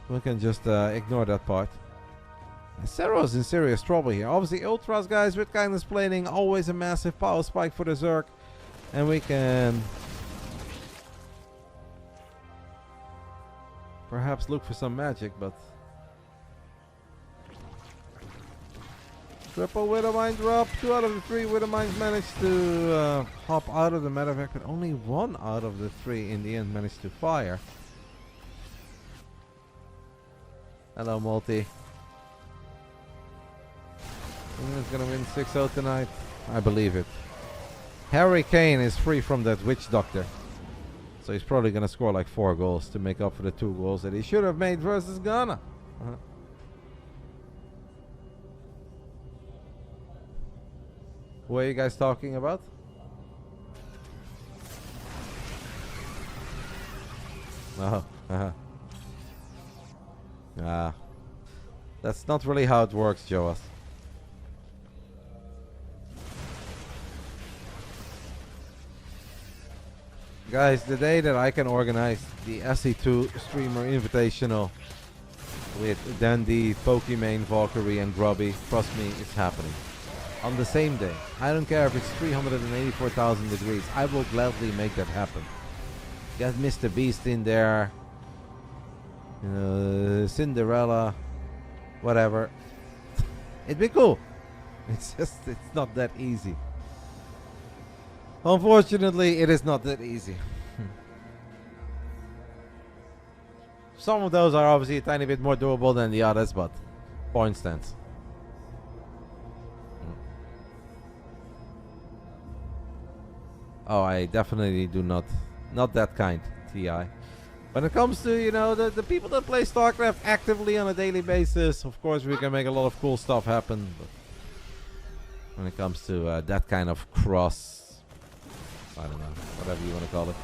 We can just ignore that part. Serral's in serious trouble here. Obviously, Ultras, guys, with kindness planing, always a massive power spike for the Zerg. And we can perhaps look for some magic, but triple Widowmine drop. 2 out of the 3 Widowmines managed to hop out of the medevac, but only 1 out of the 3 in the end managed to fire. Hello, Multi. Who's gonna win 6-0 tonight? I believe it. Harry Kane is free from that witch doctor, so he's probably gonna score like 4 goals to make up for the 2 goals that he should have made versus Ghana. What are you guys talking about? Oh, that's not really how it works, Joas. Guys, the day that I can organize the SE2 Streamer Invitational with Dandy, Pokimane, Valkyrie and Grubby, trust me, it's happening. On the same day. I don't care if it's 384,000 degrees. I will gladly make that happen. Get Mr. Beast in there. Cinderella. Whatever. It'd be cool. It's not that easy. Unfortunately, it is not that easy. Some of those are obviously a tiny bit more doable than the others, but for instance. Oh, I definitely do not that kind, TI. When it comes to, you know, the people that play Starcraft actively on a daily basis, of course we can make a lot of cool stuff happen. But when it comes to that kind of cross, I don't know, whatever you want to call it.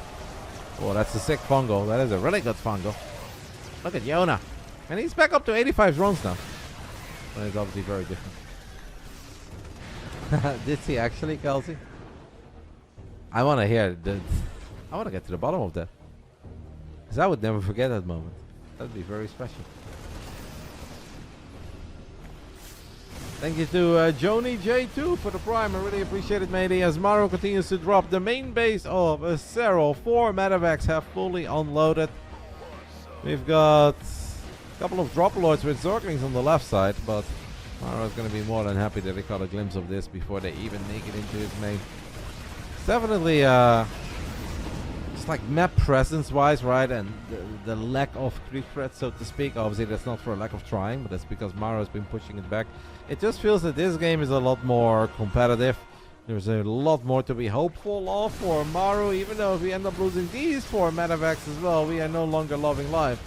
Oh, that's a sick fungal. That is a really good fungal. Look at Yona. And he's back up to 85 runs now. But it's obviously very different. Did he actually, Kelsey? I want to hear I want to get to the bottom of that. Because I would never forget that moment. That'd be very special. Thank you to Joni J2 for the prime. I really appreciate it, matey. As Maru continues to drop, the main base of Serral. 4 medevacs have fully unloaded. We've got a couple of Droploids with Zerglings on the left side, but Maru is going to be more than happy that they caught a glimpse of this before they even make it into his main. Definitely just like map presence wise, right, and the lack of creep threat, so to speak. Obviously that's not for a lack of trying, but that's because Maru has been pushing it back. It just feels that this game is a lot more competitive. There's a lot more to be hopeful of for Maru, even though if we end up losing these 4 medevacs as well, we are no longer loving life.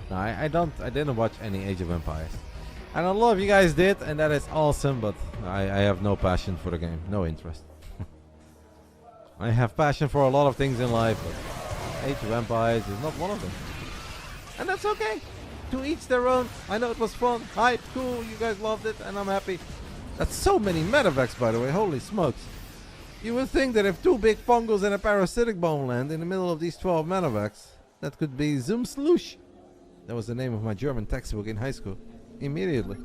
No, I didn't watch any Age of Empires. And a lot of you guys did, and that is awesome, but I have no passion for the game, no interest. I have passion for a lot of things in life, but Age of Empires is not one of them. And that's okay. To each their own. I know it was fun, hype, cool, you guys loved it, and I'm happy. That's so many medevacs, by the way. Holy smokes. You would think that if 2 big fungals and a parasitic bomb land in the middle of these 12 medevacs, that could be Zum Slush. That was the name of my German textbook in high school. Immediately.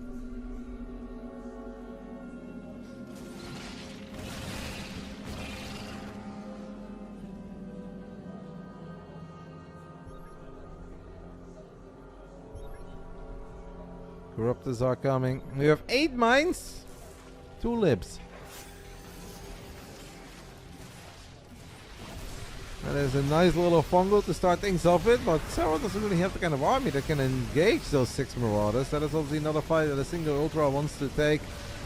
Corruptors are coming. We have 8 mines, 2 libs. That is a nice little fungal to start things off with, but Serral doesn't really have the kind of army that can engage those 6 marauders. That is obviously another fight that a single Ultra wants to take.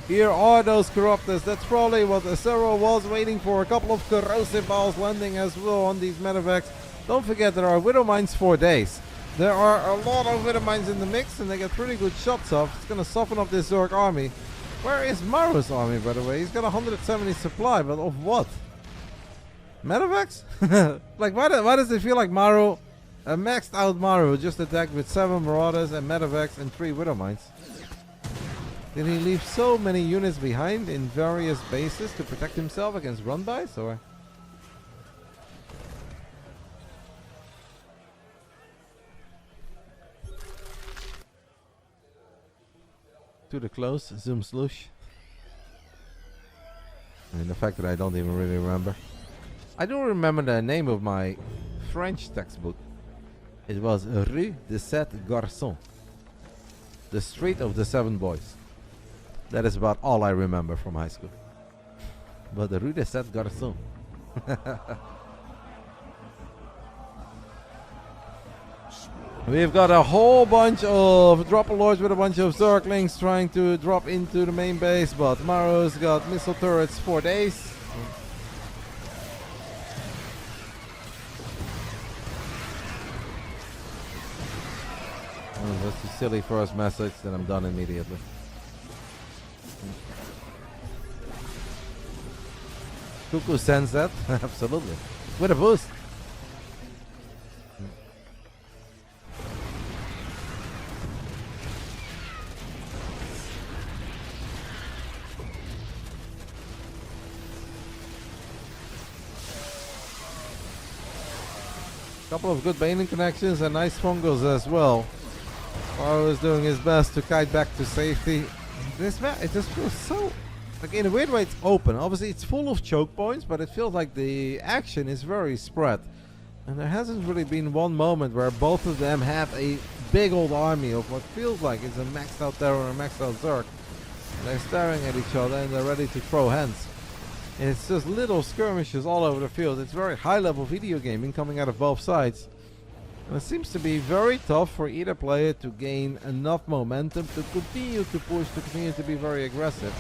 Here are those Corruptors. That's probably what Serral was waiting for. A couple of corrosive balls landing as well on these medevacs. Don't forget there are Widow Mines for days. There are a lot of Widow Mines in the mix and they get pretty good shots off. It's going to soften up this Zerg army. Where is Maru's army, by the way? He's got 170 supply, but of what? Medevacs? Like, why does it feel like Maru, a maxed out Maru, just attacked with 7 Marauders and Medevacs and 3 Widow Mines? Did he leave so many units behind in various bases to protect himself against run-bys, or? To the close, Zoom Slush. And the fact that I don't even really remember. I do remember the name of my French textbook. It was Rue des Sept Garçons. The Street of the 7 Boys. That is about all I remember from high school. But the Rue des Sept Garçons. We've got a whole bunch of dropper lords with a bunch of Zerglings trying to drop into the main base, but Maru's got missile turrets for days. Oh, that's a silly first message, then I'm done immediately. Cuckoo sends that? Absolutely. With a boost. Couple of good Baneling connections and nice fungals as well. Maru is doing his best to kite back to safety. This map, it just feels so, like, in a weird way it's open. Obviously it's full of choke points, but it feels like the action is very spread. And there hasn't really been one moment where both of them have a big old army of what feels like it's a maxed out Terror and a maxed out Zerg. And they're staring at each other and they're ready to throw hands. And it's just little skirmishes all over the field. It's very high level video gaming coming out of both sides. And it seems to be very tough for either player to gain enough momentum to continue to push, to continue to be very aggressive.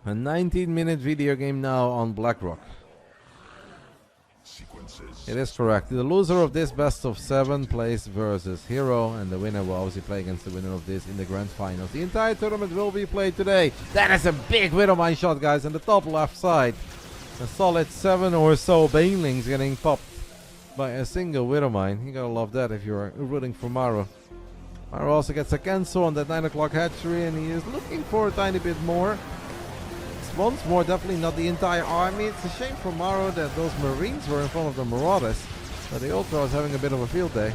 A 19-minute video game now on BlackRock. It is correct. The loser of this best of 7 plays versus Hero, and the winner will obviously play against the winner of this in the grand finals. The entire tournament will be played today. That is a big Widow Mine shot, guys, on the top left side. A solid 7 or so Banelings getting popped by a single Widow Mine. You gotta love that if you're rooting for Maru. Maru also gets a cancel on that 9 o'clock hatchery, and he is looking for a tiny bit more. Once more, definitely not the entire army. It's a shame for Maru that those Marines were in front of the Marauders, but the Ultra was having a bit of a field day.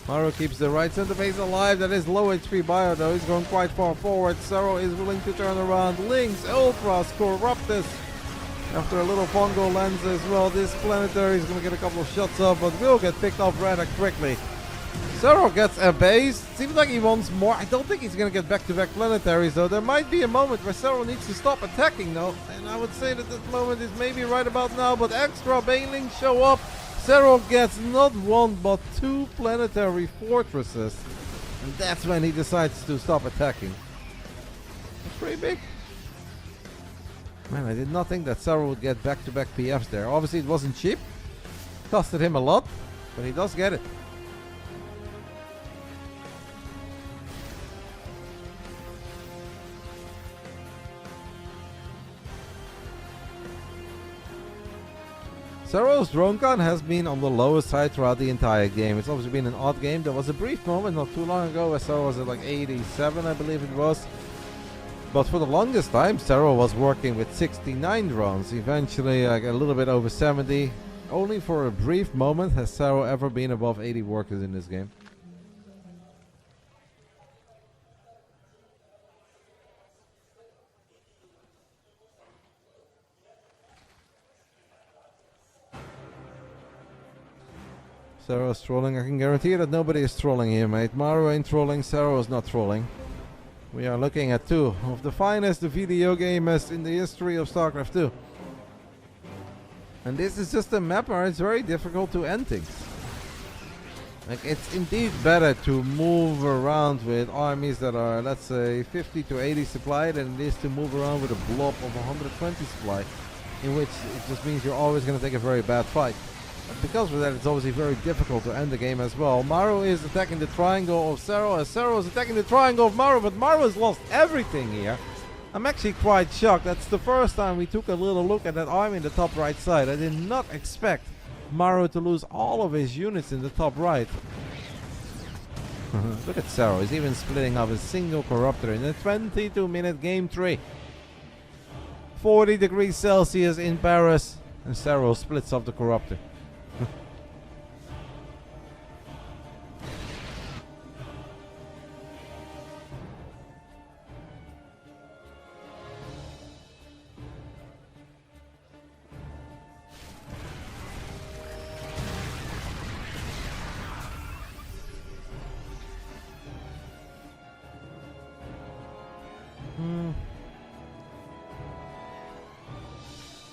Maru keeps the right center base alive. That is low HP bio though. He's going quite far forward. Serral is willing to turn around. Lynx, Ultras, Corruptus. After a little fungal lens as well, this planetary is going to get a couple of shots off, but will get picked off rather quickly. Serral gets a base. Seems like he wants more. I don't think he's going to get back-to-back planetaries though. There might be a moment where Serral needs to stop attacking though. And I would say that that moment is maybe right about now. But extra Banelings show up. Serral gets not 1 but 2 planetary fortresses. And that's when he decides to stop attacking. That's pretty big. Man, I did not think that Serral would get back-to-back PFs there. Obviously it wasn't cheap. Costed him a lot. But he does get it. Serral's drone count has been on the lowest side throughout the entire game. It's obviously been an odd game. There was a brief moment not too long ago where Serral was at like 87, I believe it was. But for the longest time, Serral was working with 69 drones. Eventually, like a little bit over 70. Only for a brief moment has Serral ever been above 80 workers in this game. Serral's trolling. I can guarantee you that nobody is trolling here, mate. Maru ain't trolling, Serral is not trolling. We are looking at two of the finest video gamers in the history of Starcraft 2. And this is just a map where it's very difficult to end things. Like, it's indeed better to move around with armies that are, let's say, 50 to 80 supply than it is to move around with a blob of 120 supply, in which it just means you're always going to take a very bad fight. But because of that, it's obviously very difficult to end the game as well. Maru is attacking the triangle of Serral, as Serral is attacking the triangle of Maru, but Maru has lost everything here. I'm actually quite shocked. That's the first time we took a little look at that army in the top right side. I did not expect Maru to lose all of his units in the top right. Look at Serral. He's even splitting up a single corruptor in a 22-minute game 3. 40 degrees Celsius in Paris, and Serral splits up the corruptor.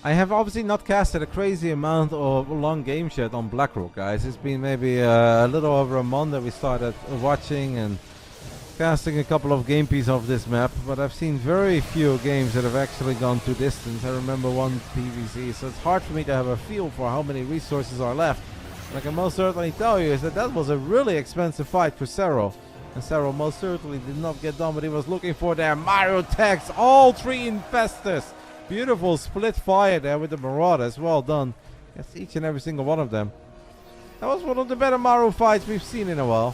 I have obviously not casted a crazy amount of long games yet on Blackrock, guys. It's been maybe a little over a month that we started watching and casting a couple of game pieces of this map, but I've seen very few games that have actually gone to distance. I remember one PvC, so it's hard for me to have a feel for how many resources are left. What I can most certainly tell you is that that was a really expensive fight for Serral. And Serral most certainly did not get done what he was looking for there. Maru tags all 3 infestors. Beautiful split fire there with the Marauders. Well done. That's each and every single one of them. That was one of the better Maru fights we've seen in a while.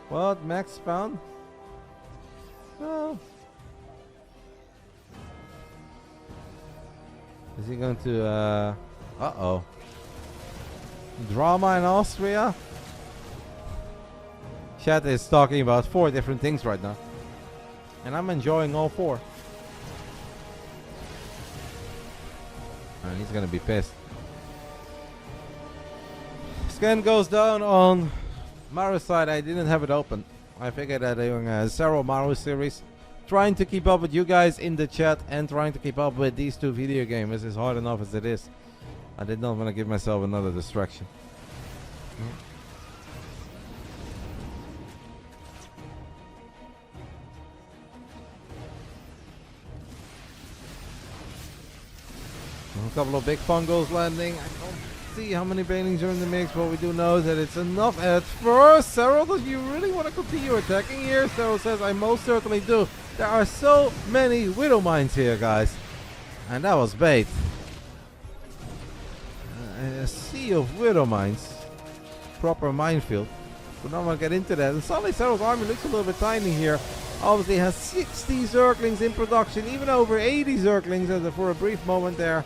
What? Max spawn? Oh. Is he going to, uh-oh. Drama in Austria? Chat is talking about 4 different things right now. And I'm enjoying all 4. And he's gonna be pissed. Scan goes down on Maru's side. I didn't have it open. I figured that doing a Serral Maru series, trying to keep up with you guys in the chat and trying to keep up with these 2 video gamers is hard enough as it is. I did not want to give myself another distraction. A couple of big fungos landing. I don't see how many banelings are in the mix, but we do know that it's enough at first. Serral, do you really want to continue attacking here? Serral says, I most certainly do. There are so many Widow Mines here, guys. And that was bait. A sea of Widow Mines. Proper minefield. But not want to get into that. And suddenly Serral's army looks a little bit tiny here. Obviously has 60 Zerglings in production. Even over 80 Zerglings for a brief moment there.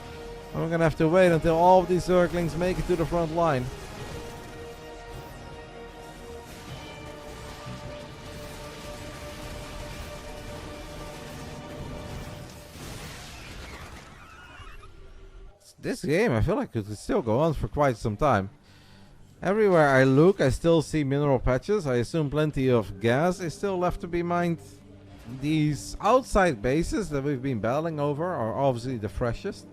And we're going to have to wait until all of these Zerglings make it to the front line. This game, I feel like it could still go on for quite some time. Everywhere I look, I still see mineral patches. I assume plenty of gas is still left to be mined. These outside bases that we've been battling over are obviously the freshest.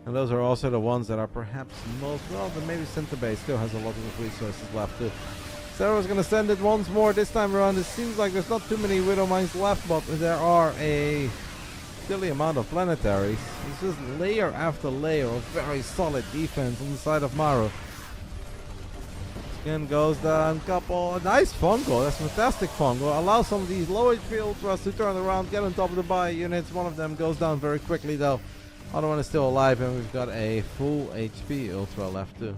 And those are also the ones that are perhaps most, well, but maybe center base still has a lot of resources left too. Serral's gonna send it once more this time around. It seems like there's not too many Widow Mines left, but there are a silly amount of planetaries. It's just layer after layer of very solid defense on the side of Maru. Again goes down, couple, nice fungal, that's fantastic fungal. Allow some of these low HP ultras to turn around, get on top of the bio units. One of them goes down very quickly though. Other one is still alive, and we've got a full HP ultra left too.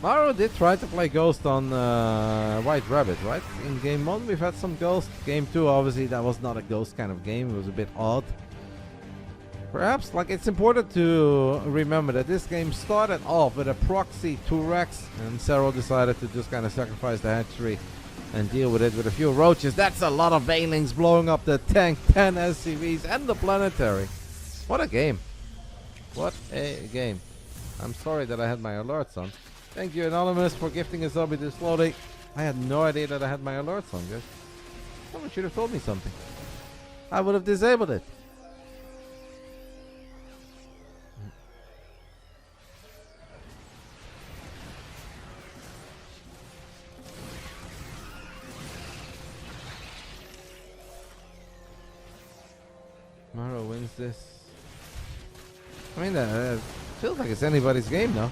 Maru did try to play Ghost on White Rabbit, right? In game 1 we've had some Ghost. Game 2 obviously that was not a Ghost kind of game, it was a bit odd. Perhaps, like, it's important to remember that this game started off with a proxy 2-Rex, and Serral decided to just kind of sacrifice the hatchery and deal with it with a few roaches. That's a lot of Veilings blowing up the tank, 10 SCVs and the planetary. What a game. What a game. I'm sorry that I had my alerts on. Thank you, Anonymous, for gifting us up this slowly. I had no idea that I had my alerts on, guys. Someone should have told me something. I would have disabled it. Maru wins this. I mean, feels like it's anybody's game now.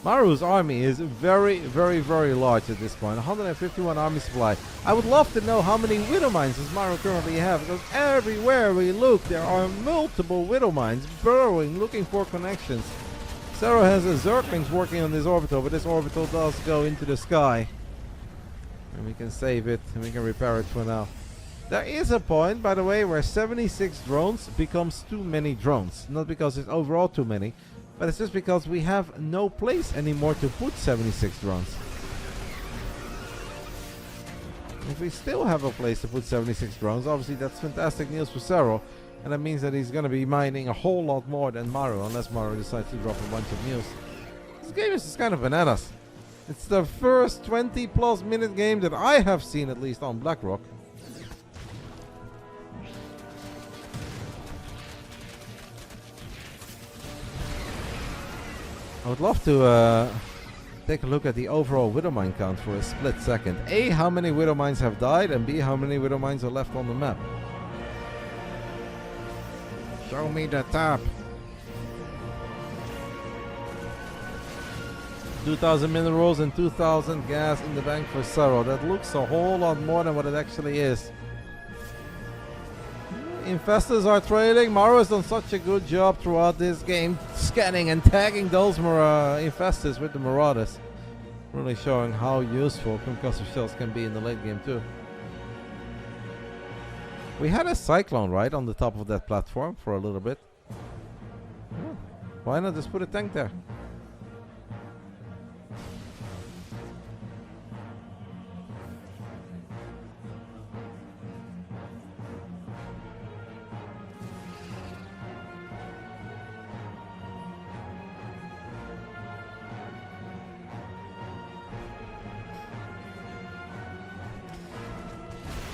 Maru's army is very, very, very large at this point. 151 army supply. I would love to know how many Widow Mines does Maru currently have, because everywhere we look there are multiple Widow Mines burrowing, looking for connections. Serral has a Zerglings working on this orbital, but this orbital does go into the sky. And we can save it, and we can repair it for now. There is a point, by the way, where 76 drones becomes too many drones. Not because it's overall too many, but it's just because we have no place anymore to put 76 drones. If we still have a place to put 76 drones, obviously that's fantastic news for Serral. And that means that he's going to be mining a whole lot more than Maru, unless Maru decides to drop a bunch of news. This game is just kind of bananas. It's the first 20+ minute game that I have seen, at least on BlackRock. I would love to take a look at the overall Widow Mine count for a split second. A, how many Widow Mines have died, and B, how many Widow Mines are left on the map. Show me the top. 2,000 minerals and 2,000 gas in the bank for Serral. That looks a whole lot more than what it actually is. Infestors are trailing. Maru has done such a good job throughout this game, scanning and tagging those infestors with the Marauders. Really showing how useful concussive shells can be in the late game too. We had a Cyclone right on the top of that platform for a little bit. Why not just put a tank there?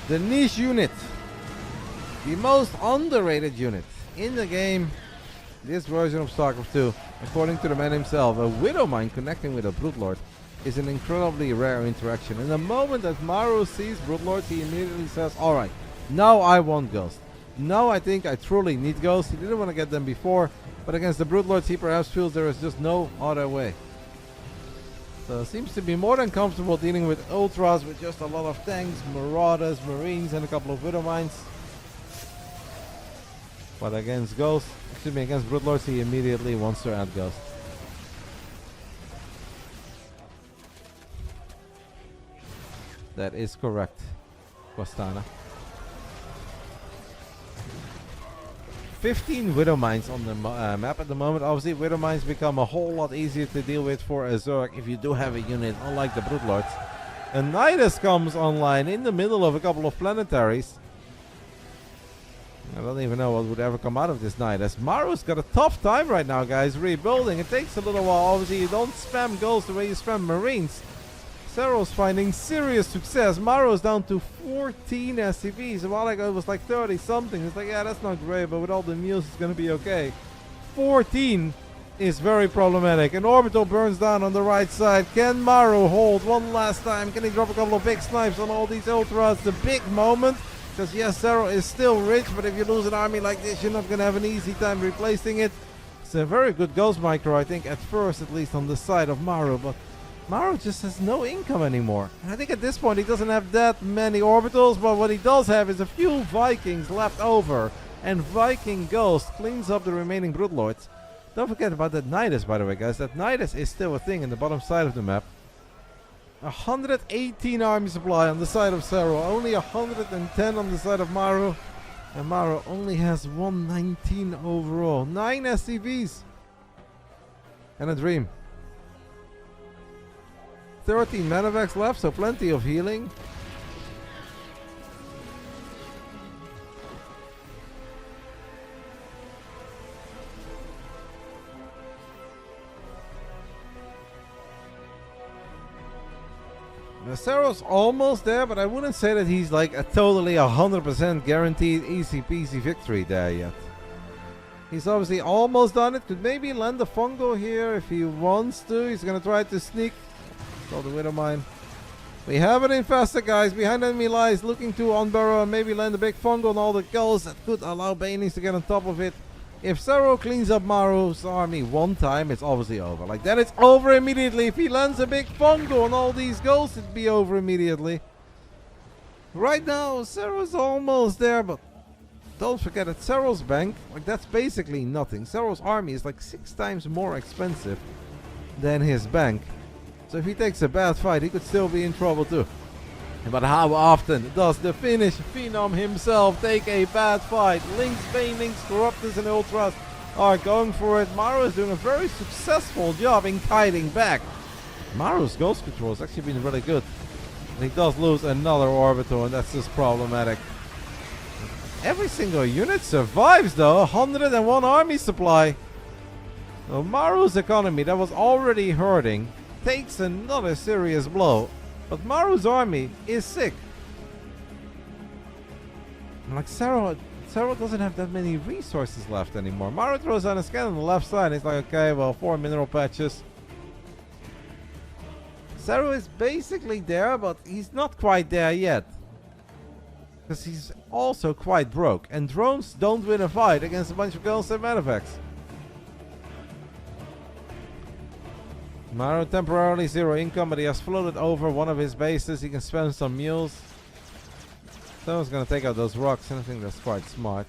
The niche unit, the most underrated unit in the game, this version of Starcraft 2, according to the man himself. A Widow Mine connecting with a Broodlord is an incredibly rare interaction. And the moment that Maru sees Broodlords, he immediately says, alright, now I want Ghost. Now I think I truly need Ghost. He didn't want to get them before, but against the Broodlords he perhaps feels there is just no other way. So seems to be more than comfortable dealing with Ultras with just a lot of tanks, Marauders, Marines, and a couple of Widow Mines. But against Ghost, excuse me, against Broodlords, he immediately wants to add Ghost. That is correct, Quastana. 15 Widow Mines on the map at the moment. Obviously, Widow Mines become a whole lot easier to deal with for a Zerg if you do have a unit, unlike the Broodlords. A Nidus comes online in the middle of a couple of planetaries. I don't even know what would ever come out of this Nidus. Maru's got a tough time right now, guys, rebuilding. It takes a little while. Obviously, you don't spam Ghosts the way you spam Marines. Serral's finding serious success. Maru's down to 14 SCVs. A while ago it was like 30 something. It's like, yeah, that's not great, but with all the news it's gonna be okay. 14 is very problematic. An orbital burns down on the right side. Can Maru hold one last time? Can he drop a couple of big snipes on all these Ultras? The big moment. Because yes, Serral is still rich, but if you lose an army like this, you're not gonna have an easy time replacing it. It's a very good ghost micro, I think, at first, at least on the side of Maru, but Maru just has no income anymore. And I think at this point he doesn't have that many orbitals, but what he does have is a few Vikings left over. And Viking Ghost cleans up the remaining Broodlords. Don't forget about that Nidus, by the way, guys. That Nidus is still a thing in the bottom side of the map. 118 army supply on the side of Serral, only 110 on the side of Maru. And Maru only has 119 overall. 9 SCVs. And a dream. 13 Manavacs left, so plenty of healing. Serral's almost there, but I wouldn't say that he's like a totally 100% guaranteed easy peasy victory there yet. He's obviously almost done it. Could maybe land a fungo here if he wants to. He's gonna try to sneak. Call the Widow Mine. We have an infested, guys. Behind enemy lies, looking to unburrow and maybe land a big fungo on all the gulls. That could allow Banelings to get on top of it. If Serral cleans up Maru's army one time, it's obviously over. Like that, it's over immediately. If he lands a big fungo on all these ghosts, it'd be over immediately. Right now, Serral's almost there, but don't forget that Serral's bank, like that's basically nothing. Serral's army is like 6 times more expensive than his bank. So if he takes a bad fight, he could still be in trouble too. But how often does the Finnish Phenom himself take a bad fight? Lynx, Banelings, Corruptors and Ultras are going for it. Maru is doing a very successful job in kiting back. Maru's ghost control has actually been really good. And he does lose another orbital, and that's just problematic. Every single unit survives though. 101 army supply. So Maru's economy that was already hurting takes another serious blow. But Maru's army is sick. And like Serral doesn't have that many resources left anymore. Maru throws on a scan on the left side. He's like, okay, well, 4 mineral patches. Serral is basically there, but he's not quite there yet. Because he's also quite broke. And drones don't win a fight against a bunch of girls and Manavacs. Maru temporarily 0 income, but he has floated over one of his bases. He can spend some mules. Someone's gonna take out those rocks, and I think that's quite smart.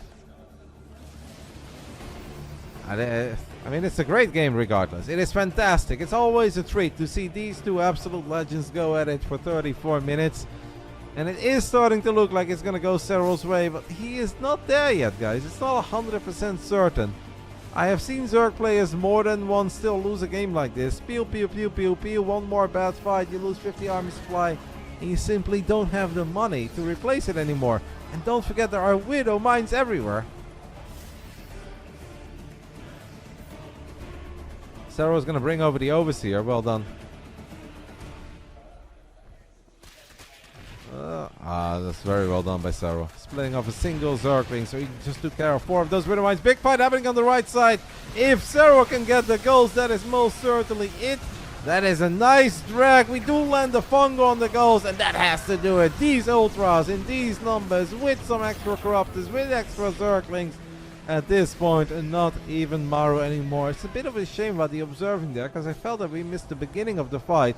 I mean, it's a great game regardless. It is fantastic. It's always a treat to see these two absolute legends go at it for 34 minutes. And it is starting to look like it's gonna go Serral's way, but he is not there yet, guys. It's not 100% certain. I have seen Zerg players more than once still lose a game like this. Pew, pew, pew, pew, pew. One more bad fight, you lose 50 army supply, and you simply don't have the money to replace it anymore. And don't forget, there are Widow Mines everywhere. Serral's gonna bring over the Overseer. Well done. That's very well done by Serral. Splitting off a single Zergling, so he just took care of 4 of those Widow Mines. Big fight happening on the right side. If Serral can get the goals, that is most certainly it. That is a nice drag. We do land the fungo on the goals, and that has to do it. These Ultras in these numbers, with some extra Corruptors, with extra Zerglings. At this point, and not even Maru anymore. It's a bit of a shame about the observing there, because I felt that we missed the beginning of the fight.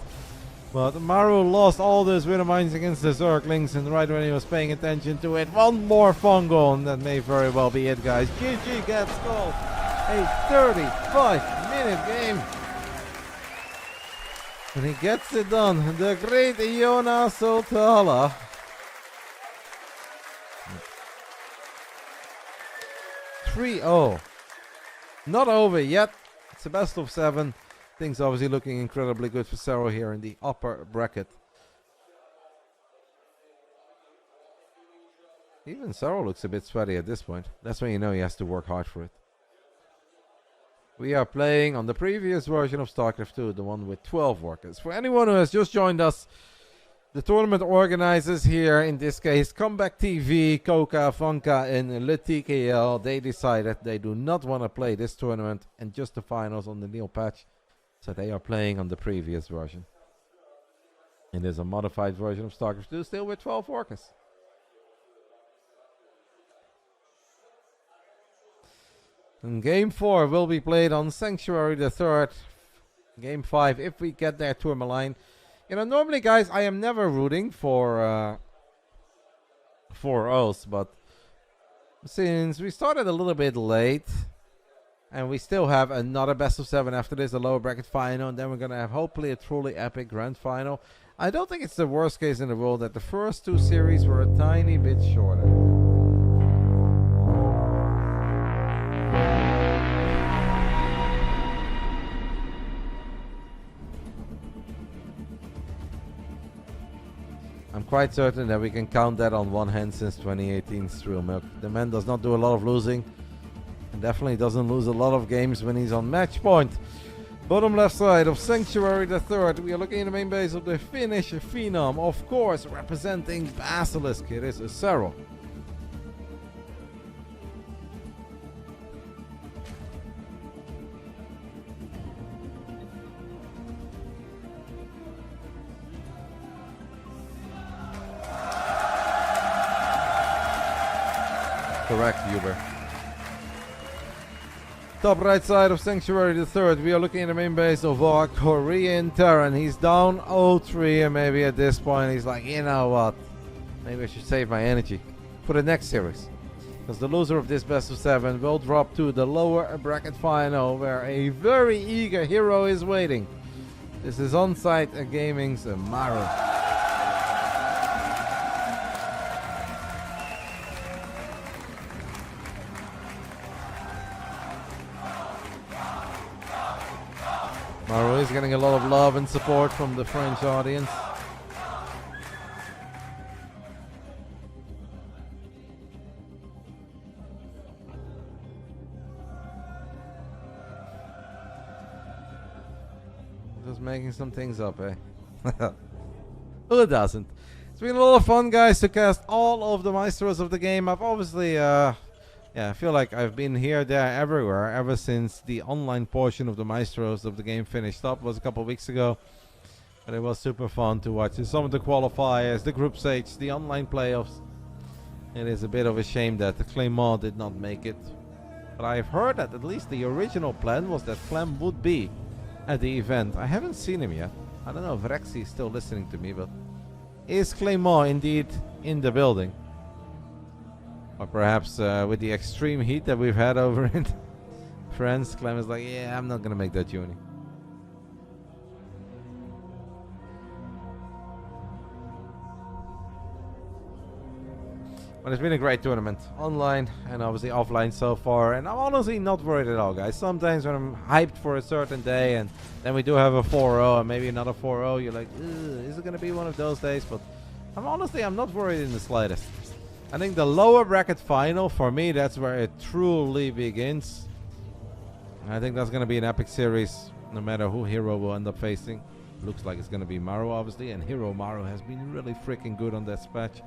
But Maru lost all those Widow Mines against the Zerglings, and right when he was paying attention to it, one more fungo, and that may very well be it, guys. GG gets called. A 35-minute game. And he gets it done. The great Iona Sotala. 3-0. Not over yet. It's a best of 7. Things obviously looking incredibly good for Serral here in the upper bracket. Even Serral looks a bit sweaty at this point. That's when you know he has to work hard for it. We are playing on the previous version of Starcraft 2, the one with 12 workers. For anyone who has just joined us, the tournament organizers here, in this case Comeback TV, Coca, Vanka and Le TKL, they decided they do not want to play this tournament and just the finals on the Neil patch. So they are playing on the previous version. It is a modified version of Starcraft 2, still with 12 workers. And Game 4 will be played on Sanctuary the 3rd. Game 5, if we get there, Tourmaline. You know, normally, guys, I am never rooting for 4-0s, but since we started a little bit late, and we still have another best of 7 after this, a lower bracket final, and then we're going to have hopefully a truly epic grand final. I don't think it's the worst case in the world that the first 2 series were a tiny bit shorter. I'm quite certain that we can count that on one hand since 2018's Real Milk. The man does not do a lot of losing, and definitely doesn't lose a lot of games when he's on match point. Bottom left side of Sanctuary the 3rd, we are looking in the main base of the Finnish Phenom, of course, representing Basilisk. It is a Serral. Correct, Huber. Top right side of Sanctuary the 3rd, we are looking at the main base of our Korean Terran. He's down 0-3, and maybe at this point he's like, you know what, maybe I should save my energy for the next series. Because the loser of this best of 7 will drop to the lower bracket final, where a very eager hero is waiting. This is ONSYDE Gaming's Maru. Maru is getting a lot of love and support from the French audience. Just making some things up, eh? Who doesn't? It's been a lot of fun, guys, to cast all of the Maestros of the game. I've obviously, I feel like I've been here, there, everywhere ever since the online portion of the Maestros of the game finished up. It was a couple of weeks ago, but it was super fun to watch some of the qualifiers, the group stage, the online playoffs. It is a bit of a shame that the Clément did not make it, but I've heard that at least the original plan was that Clem would be at the event. I haven't seen him yet. I don't know if Rexy is still listening to me, but is Clément indeed in the building? Or perhaps with the extreme heat that we've had over in France, Clem is like, yeah, I'm not going to make that journey. But it's been a great tournament, online and obviously offline so far. And I'm honestly not worried at all, guys. Sometimes when I'm hyped for a certain day and then we do have a 4-0 and maybe another 4-0, you're like, is it going to be one of those days? But I'm not worried in the slightest. I think the lower bracket final, for me, that's where it truly begins. I think that's going to be an epic series, no matter who hero will end up facing. Looks like it's going to be Maru, obviously, and hero Maru has been really freaking good on that patch.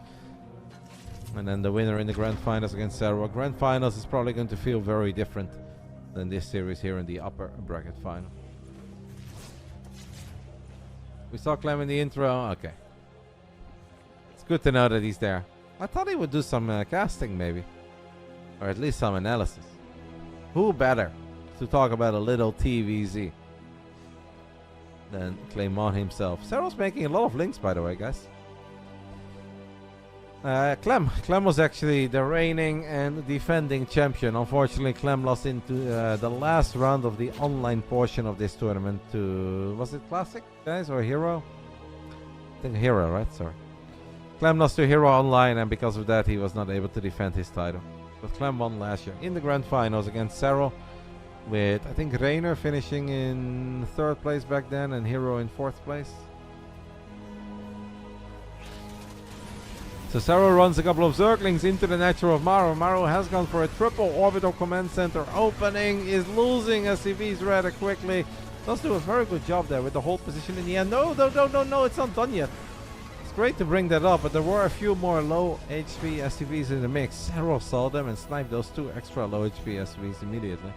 And then the winner in the grand finals against Serral. Grand finals is probably going to feel very different than this series here in the upper bracket final. We saw Clem in the intro. Okay. It's good to know that he's there. I thought he would do some casting, maybe. Or at least some analysis. Who better to talk about a little TVZ than Clément himself? Serral's making a lot of links, by the way, guys. Clem was actually the reigning and defending champion. Unfortunately, Clem lost into the last round of the online portion of this tournament to... Was it Classic, guys, or Hero? I think Hero, right? Sorry. Clem lost to Hero Online, and because of that he was not able to defend his title. But Clem won last year in the grand finals against Serral, with I think Reynor finishing in 3rd place back then and Hero in 4th place. So Serral runs a couple of Zerglings into the natural of Maru. Maru has gone for a triple orbital command center opening, is losing SCVs rather quickly. Does do a very good job there with the hold position in the end. No, it's not done yet. Great to bring that up, but there were a few more low HP SCVs in the mix. Serral saw them and sniped those 2 extra low HP SCVs immediately.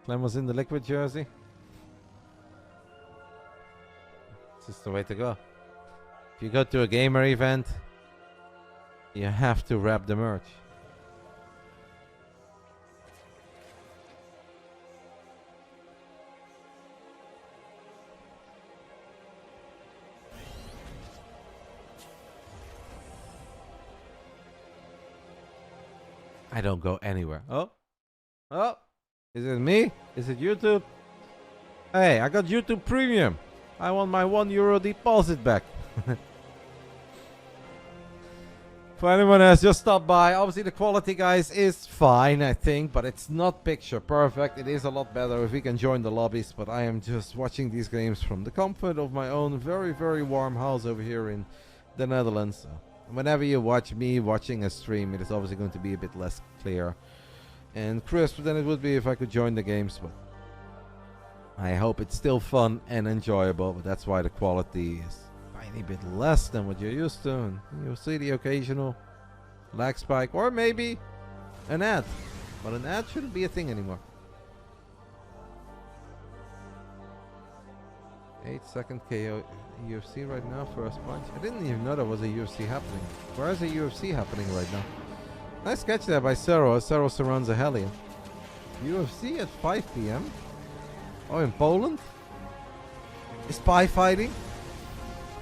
Clem was in the liquid jersey. It's just the way to go. If you go to a gamer event, you have to wrap the merch. I don't go anywhere. Oh. Oh. Is it me? Is it YouTube? Hey, I got YouTube Premium. I want my €1 deposit back. For anyone who has just stopped by, obviously the quality, guys, is fine, I think, but it's not picture perfect. It is a lot better if we can join the lobbies, but I am just watching these games from the comfort of my own very, very warm house over here in the Netherlands. So whenever you watch me watching a stream, it is obviously going to be a bit less clear and crisp than it would be if I could join the games, but I hope it's still fun and enjoyable, but that's why the quality is a tiny bit less than what you're used to, and you'll see the occasional lag spike, or maybe an ad, but an ad shouldn't be a thing anymore. 8-second KO UFC right now, first punch. I didn't even know there was a UFC happening. Where is a UFC happening right now? Nice catch there by Serral. Serral surrounds a Hellion. UFC at 5 PM? Oh, in Poland? Is spy fighting?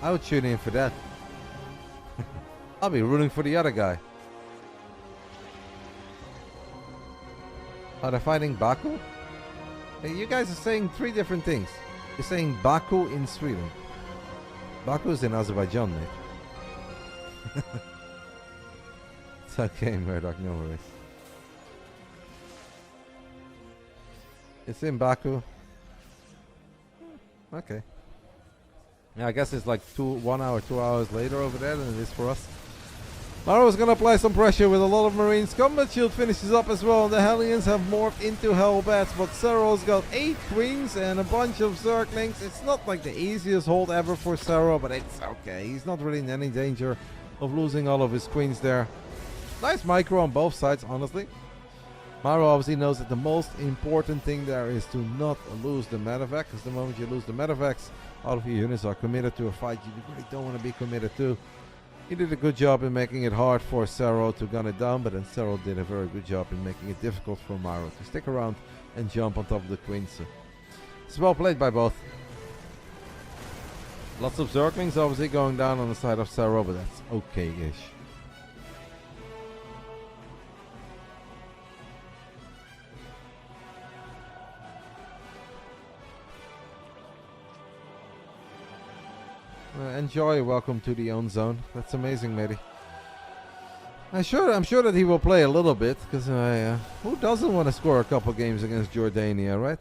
I would tune in for that. I'll be rooting for the other guy. Are they fighting Baku? Hey, you guys are saying 3 different things. You're saying Baku in Sweden. Baku is in Azerbaijan, mate. It's okay, Murdoch, no worries. It's in Baku. Okay. Yeah, I guess it's like 1 hour, 2 hours later over there than it is for us. Maru is going to apply some pressure with a lot of Marines. Combat Shield finishes up as well. The Hellions have morphed into Hellbats, but Serral's got 8 Queens and a bunch of Zerglings. It's not like the easiest hold ever for Serral, but it's okay. He's not really in any danger of losing all of his Queens there. Nice micro on both sides, honestly. Maru obviously knows that the most important thing there is to not lose the medevac, because the moment you lose the medevacs, all of your units are committed to a fight you really don't want to be committed to. He did a good job in making it hard for Serral to gun it down, but then Serral did a very good job in making it difficult for Maru to stick around and jump on top of the Queens. So it's well played by both. Lots of Zerglings obviously going down on the side of Serral, but that's okay-ish. Enjoy, welcome to the own zone. That's amazing, matey. I'm sure that he will play a little bit, because who doesn't want to score a couple games against Jordania, right?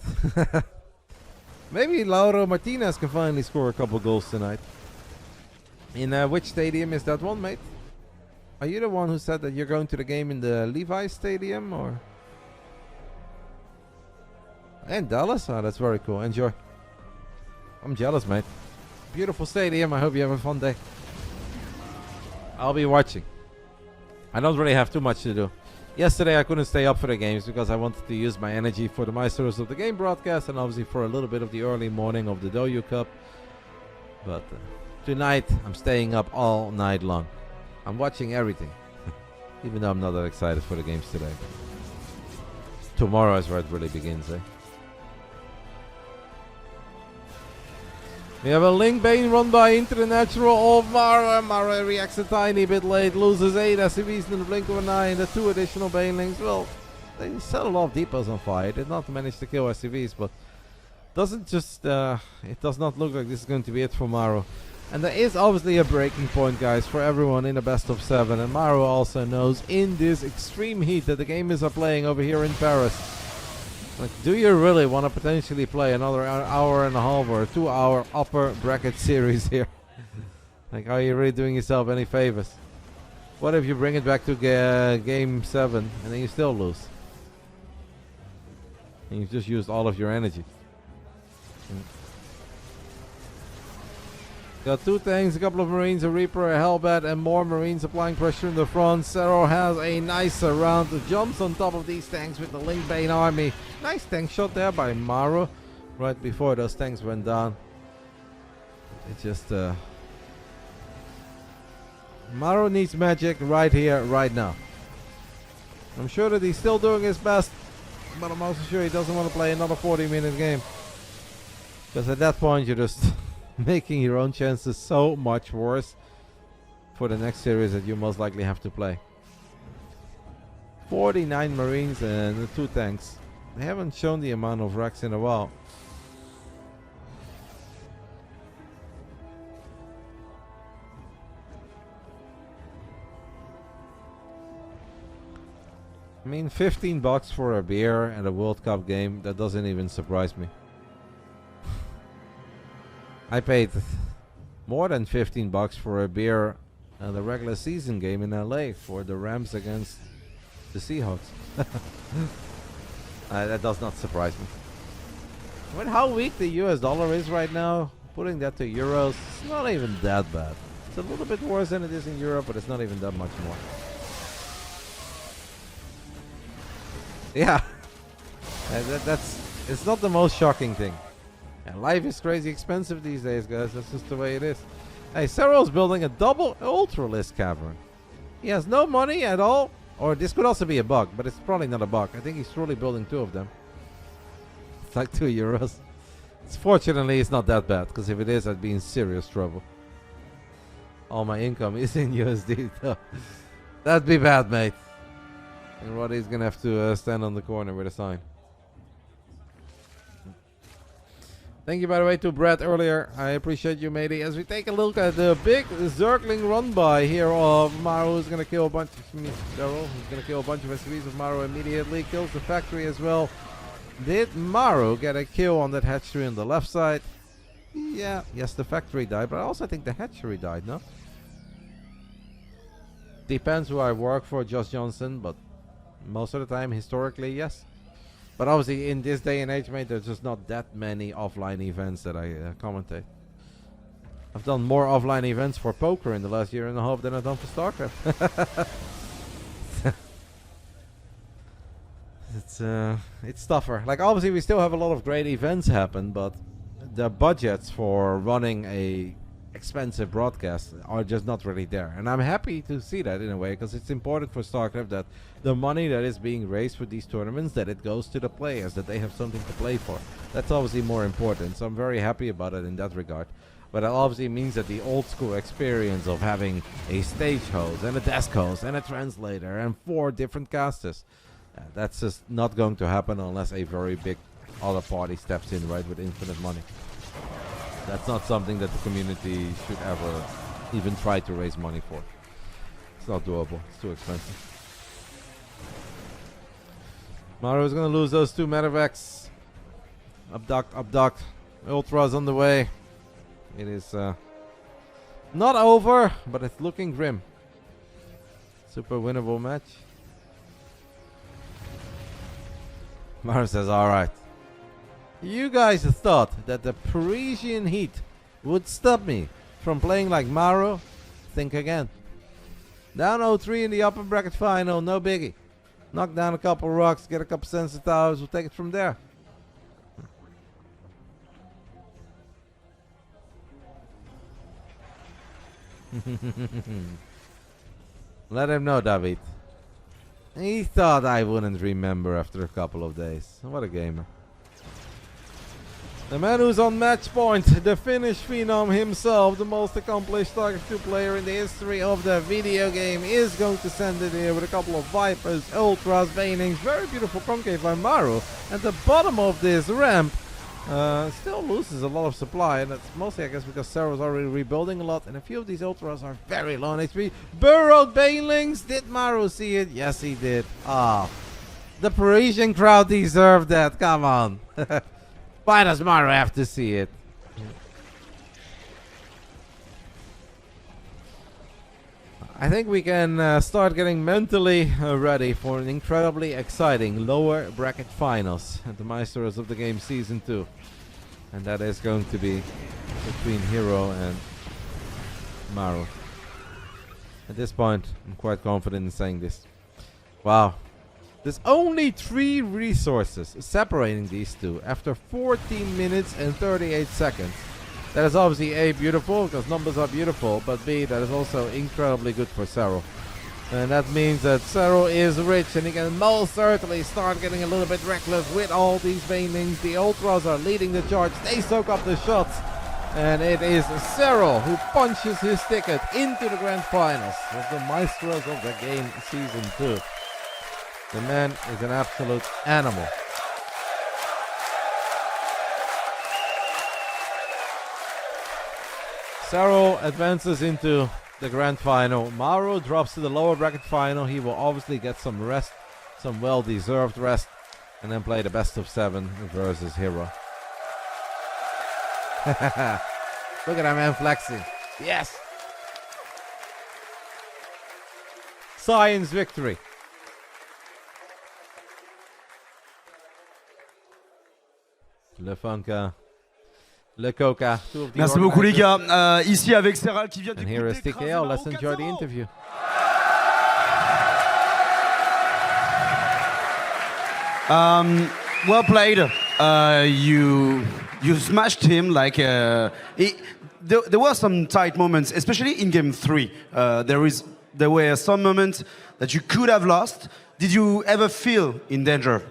Maybe Lauro Martinez can finally score a couple goals tonight. In which stadium is that one, mate? Are you the one who said that you're going to the game in the Levi Stadium, or? In Dallas? Oh, that's very cool. Enjoy. I'm jealous, mate. Beautiful stadium. I hope you have a fun day. I'll be watching. I don't really have too much to do. Yesterday I couldn't stay up for the games because I wanted to use my energy for the Maestros of the Game broadcast and obviously for a little bit of the early morning of the Doyu Cup. But tonight I'm staying up all night long. I'm watching everything. Even though I'm not that excited for the games today. Tomorrow is where it really begins, eh? We have a Link Bane run by into the natural of Maru. Maru reacts a tiny bit late, loses 8 SCVs in the blink of an eye, and the 2 additional Banelings. Well, they set a lot of depots on fire. Did not manage to kill SCVs, but it does not look like this is going to be it for Maru. And there is obviously a breaking point, guys, for everyone in a best of 7. And Maru also knows in this extreme heat that the gamers are playing over here in Paris. Like, do you really want to potentially play another hour and a half or a 2-hour upper bracket series here? Like, are you really doing yourself any favors? What if you bring it back to game 7 and then you still lose? And you've just used all of your energy. Got 2 tanks, a couple of Marines, a Reaper, a Hellbat, and more Marines applying pressure in the front. Serral has a nice round, jumps on top of these tanks with the Link Bane army. Nice tank shot there by Maru right before those tanks went down. It just Maru needs magic right here, right now. I'm sure that he's still doing his best, but I'm also sure he doesn't want to play another 40-minute game. Because at that point you're just making your own chances so much worse for the next series that you most likely have to play. 49 Marines and 2 tanks. They haven't shown the amount of racks in a while. I mean, $15 for a beer and a World Cup game, that doesn't even surprise me. I paid more than $15 for a beer and a regular season game in LA for the Rams against the Seahawks. That does not surprise me. I mean, how weak the US dollar is right now, putting that to euros, it's not even that bad. It's a little bit worse than it is in Europe, but it's not even that much more. Yeah, it's not the most shocking thing. And life is crazy expensive these days, guys. That's just the way it is. Hey, Serral's building a double Ultralisk cavern. He has no money at all. Or this could also be a bug, but it's probably not a bug. I think he's truly building 2 of them. It's like 2 euros. Fortunately, it's not that bad, because if it is, I'd be in serious trouble. All my income is in USD. That'd be bad, mate. And Roddy's gonna have to stand on the corner with a sign. Thank you, by the way, to Brad earlier. I appreciate you, matey. As we take a look at the big circling run by here of Maru, who's gonna kill a bunch of Serral, who's gonna kill a bunch of SCVs of Maru immediately. Kills the factory as well. Did Maru get a kill on that hatchery on the left side? Yeah, yes, the factory died, but I also think the hatchery died, no? Depends who I work for, Josh Johnson, but most of the time, historically, yes. But obviously, in this day and age, mate, there's just not that many offline events that I commentate. I've done more offline events for poker in the last year and a half than I've done for Starcraft. It's tougher. Like, obviously, we still have a lot of great events happen, but the budgets for running a expensive broadcast are just not really there. And I'm happy to see that in a way, because it's important for Starcraft that the money that is being raised for these tournaments, that it goes to the players, that they have something to play for. That's obviously more important, so I'm very happy about it in that regard. But it obviously means that the old school experience of having a stage host and a desk host and a translator and 4 different casters, that's just not going to happen unless a very big other party steps in, right, with infinite money. That's not something that the community should ever even try to raise money for. It's not doable. It's too expensive. Maru is going to lose those 2 medevacs. Abduct, abduct. Ultra's on the way. It is not over, but it's looking grim. Super winnable match. Maru says, alright. You guys thought that the Parisian heat would stop me from playing like Maru? Think again. Down 0-3 in the upper bracket final, no biggie. Knock down a couple rocks, get a couple sensor towers, we'll take it from there. Let him know, David. He thought I wouldn't remember after a couple of days. What a gamer. The man who's on match point, the Finnish phenom himself, the most accomplished Starcraft 2 player in the history of the video game, is going to send it here with a couple of Vipers, Ultras, Banings. Very beautiful concave by Maru. At the bottom of this ramp, still loses a lot of supply, and that's mostly, I guess, because Serral's already rebuilding a lot, and a few of these Ultras are very low on HP. Burrowed Banelings. Did Maru see it? Yes, he did. Ah, the Parisian crowd deserved that. Come on. Why does Maru have to see it? I think we can start getting mentally ready for an incredibly exciting lower bracket finals at the Maestros of the Game Season 2. And that is going to be between Hero and Maru. At this point, I'm quite confident in saying this. Wow. There's only 3 resources separating these two after 14 minutes and 38 seconds. That is obviously A, beautiful, because numbers are beautiful, but B, that is also incredibly good for Serral. And that means that Serral is rich, and he can most certainly start getting a little bit reckless with all these Banelings. The Ultras are leading the charge. They soak up the shots. And it is Serral who punches his ticket into the grand finals of the Maestros of the Game Season 2. The man is an absolute animal. Serral advances into the grand final. Maru drops to the lower bracket final. He will obviously get some rest, some well-deserved rest, and then play the best of 7 versus Hero. Look at that man flexing. Yes! Science victory. Le Funka. Le Coca. Merci beaucoup les gars. Ici avec Serral qui vient And here is TKL. Let's enjoy the interview. Well played. You smashed him like there were some tight moments, especially in game 3. There were some moments that you could have lost. Did you ever feel in danger?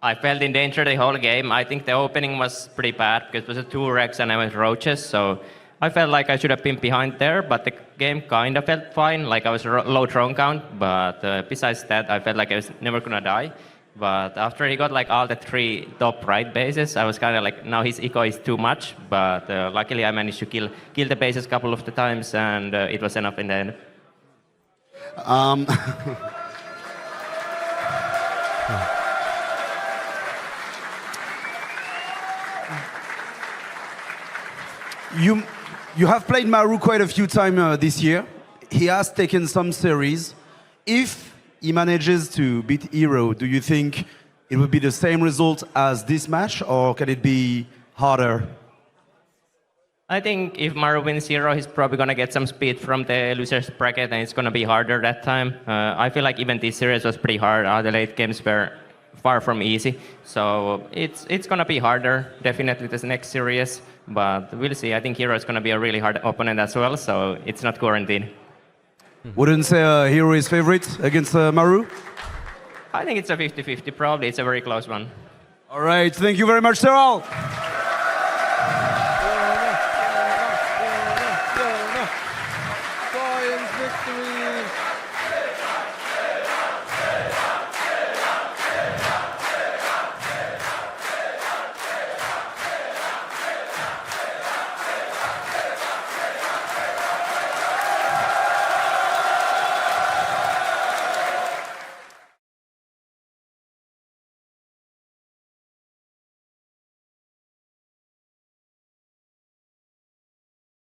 I felt in danger the whole game. I think the opening was pretty bad because it was 2 wrecks and I went roaches, so I felt like I should have been behind there, but the game kind of felt fine, like I was low drone count, but besides that, I felt like I was never gonna die. But after he got like all the 3 top right bases, I was kind of like, now his eco is too much, but luckily I managed to kill the bases a couple of the times, and it was enough in the end. You have played Maru quite a few times this year. He has taken some series. If he manages to beat Hero, do you think it would be the same result as this match, or can it be harder? I think if Maru wins Hero, he's probably going to get some speed from the loser's bracket, and it's going to be harder that time. I feel like even this series was pretty hard. The late games were far from easy. So it's going to be harder, definitely, this next series. But we'll see. I think Hero is going to be a really hard opponent as well, so it's not guaranteed. Wouldn't say Hero is favorite against Maru? I think it's a 50-50, probably. It's a very close one. All right. Thank you very much, Serral.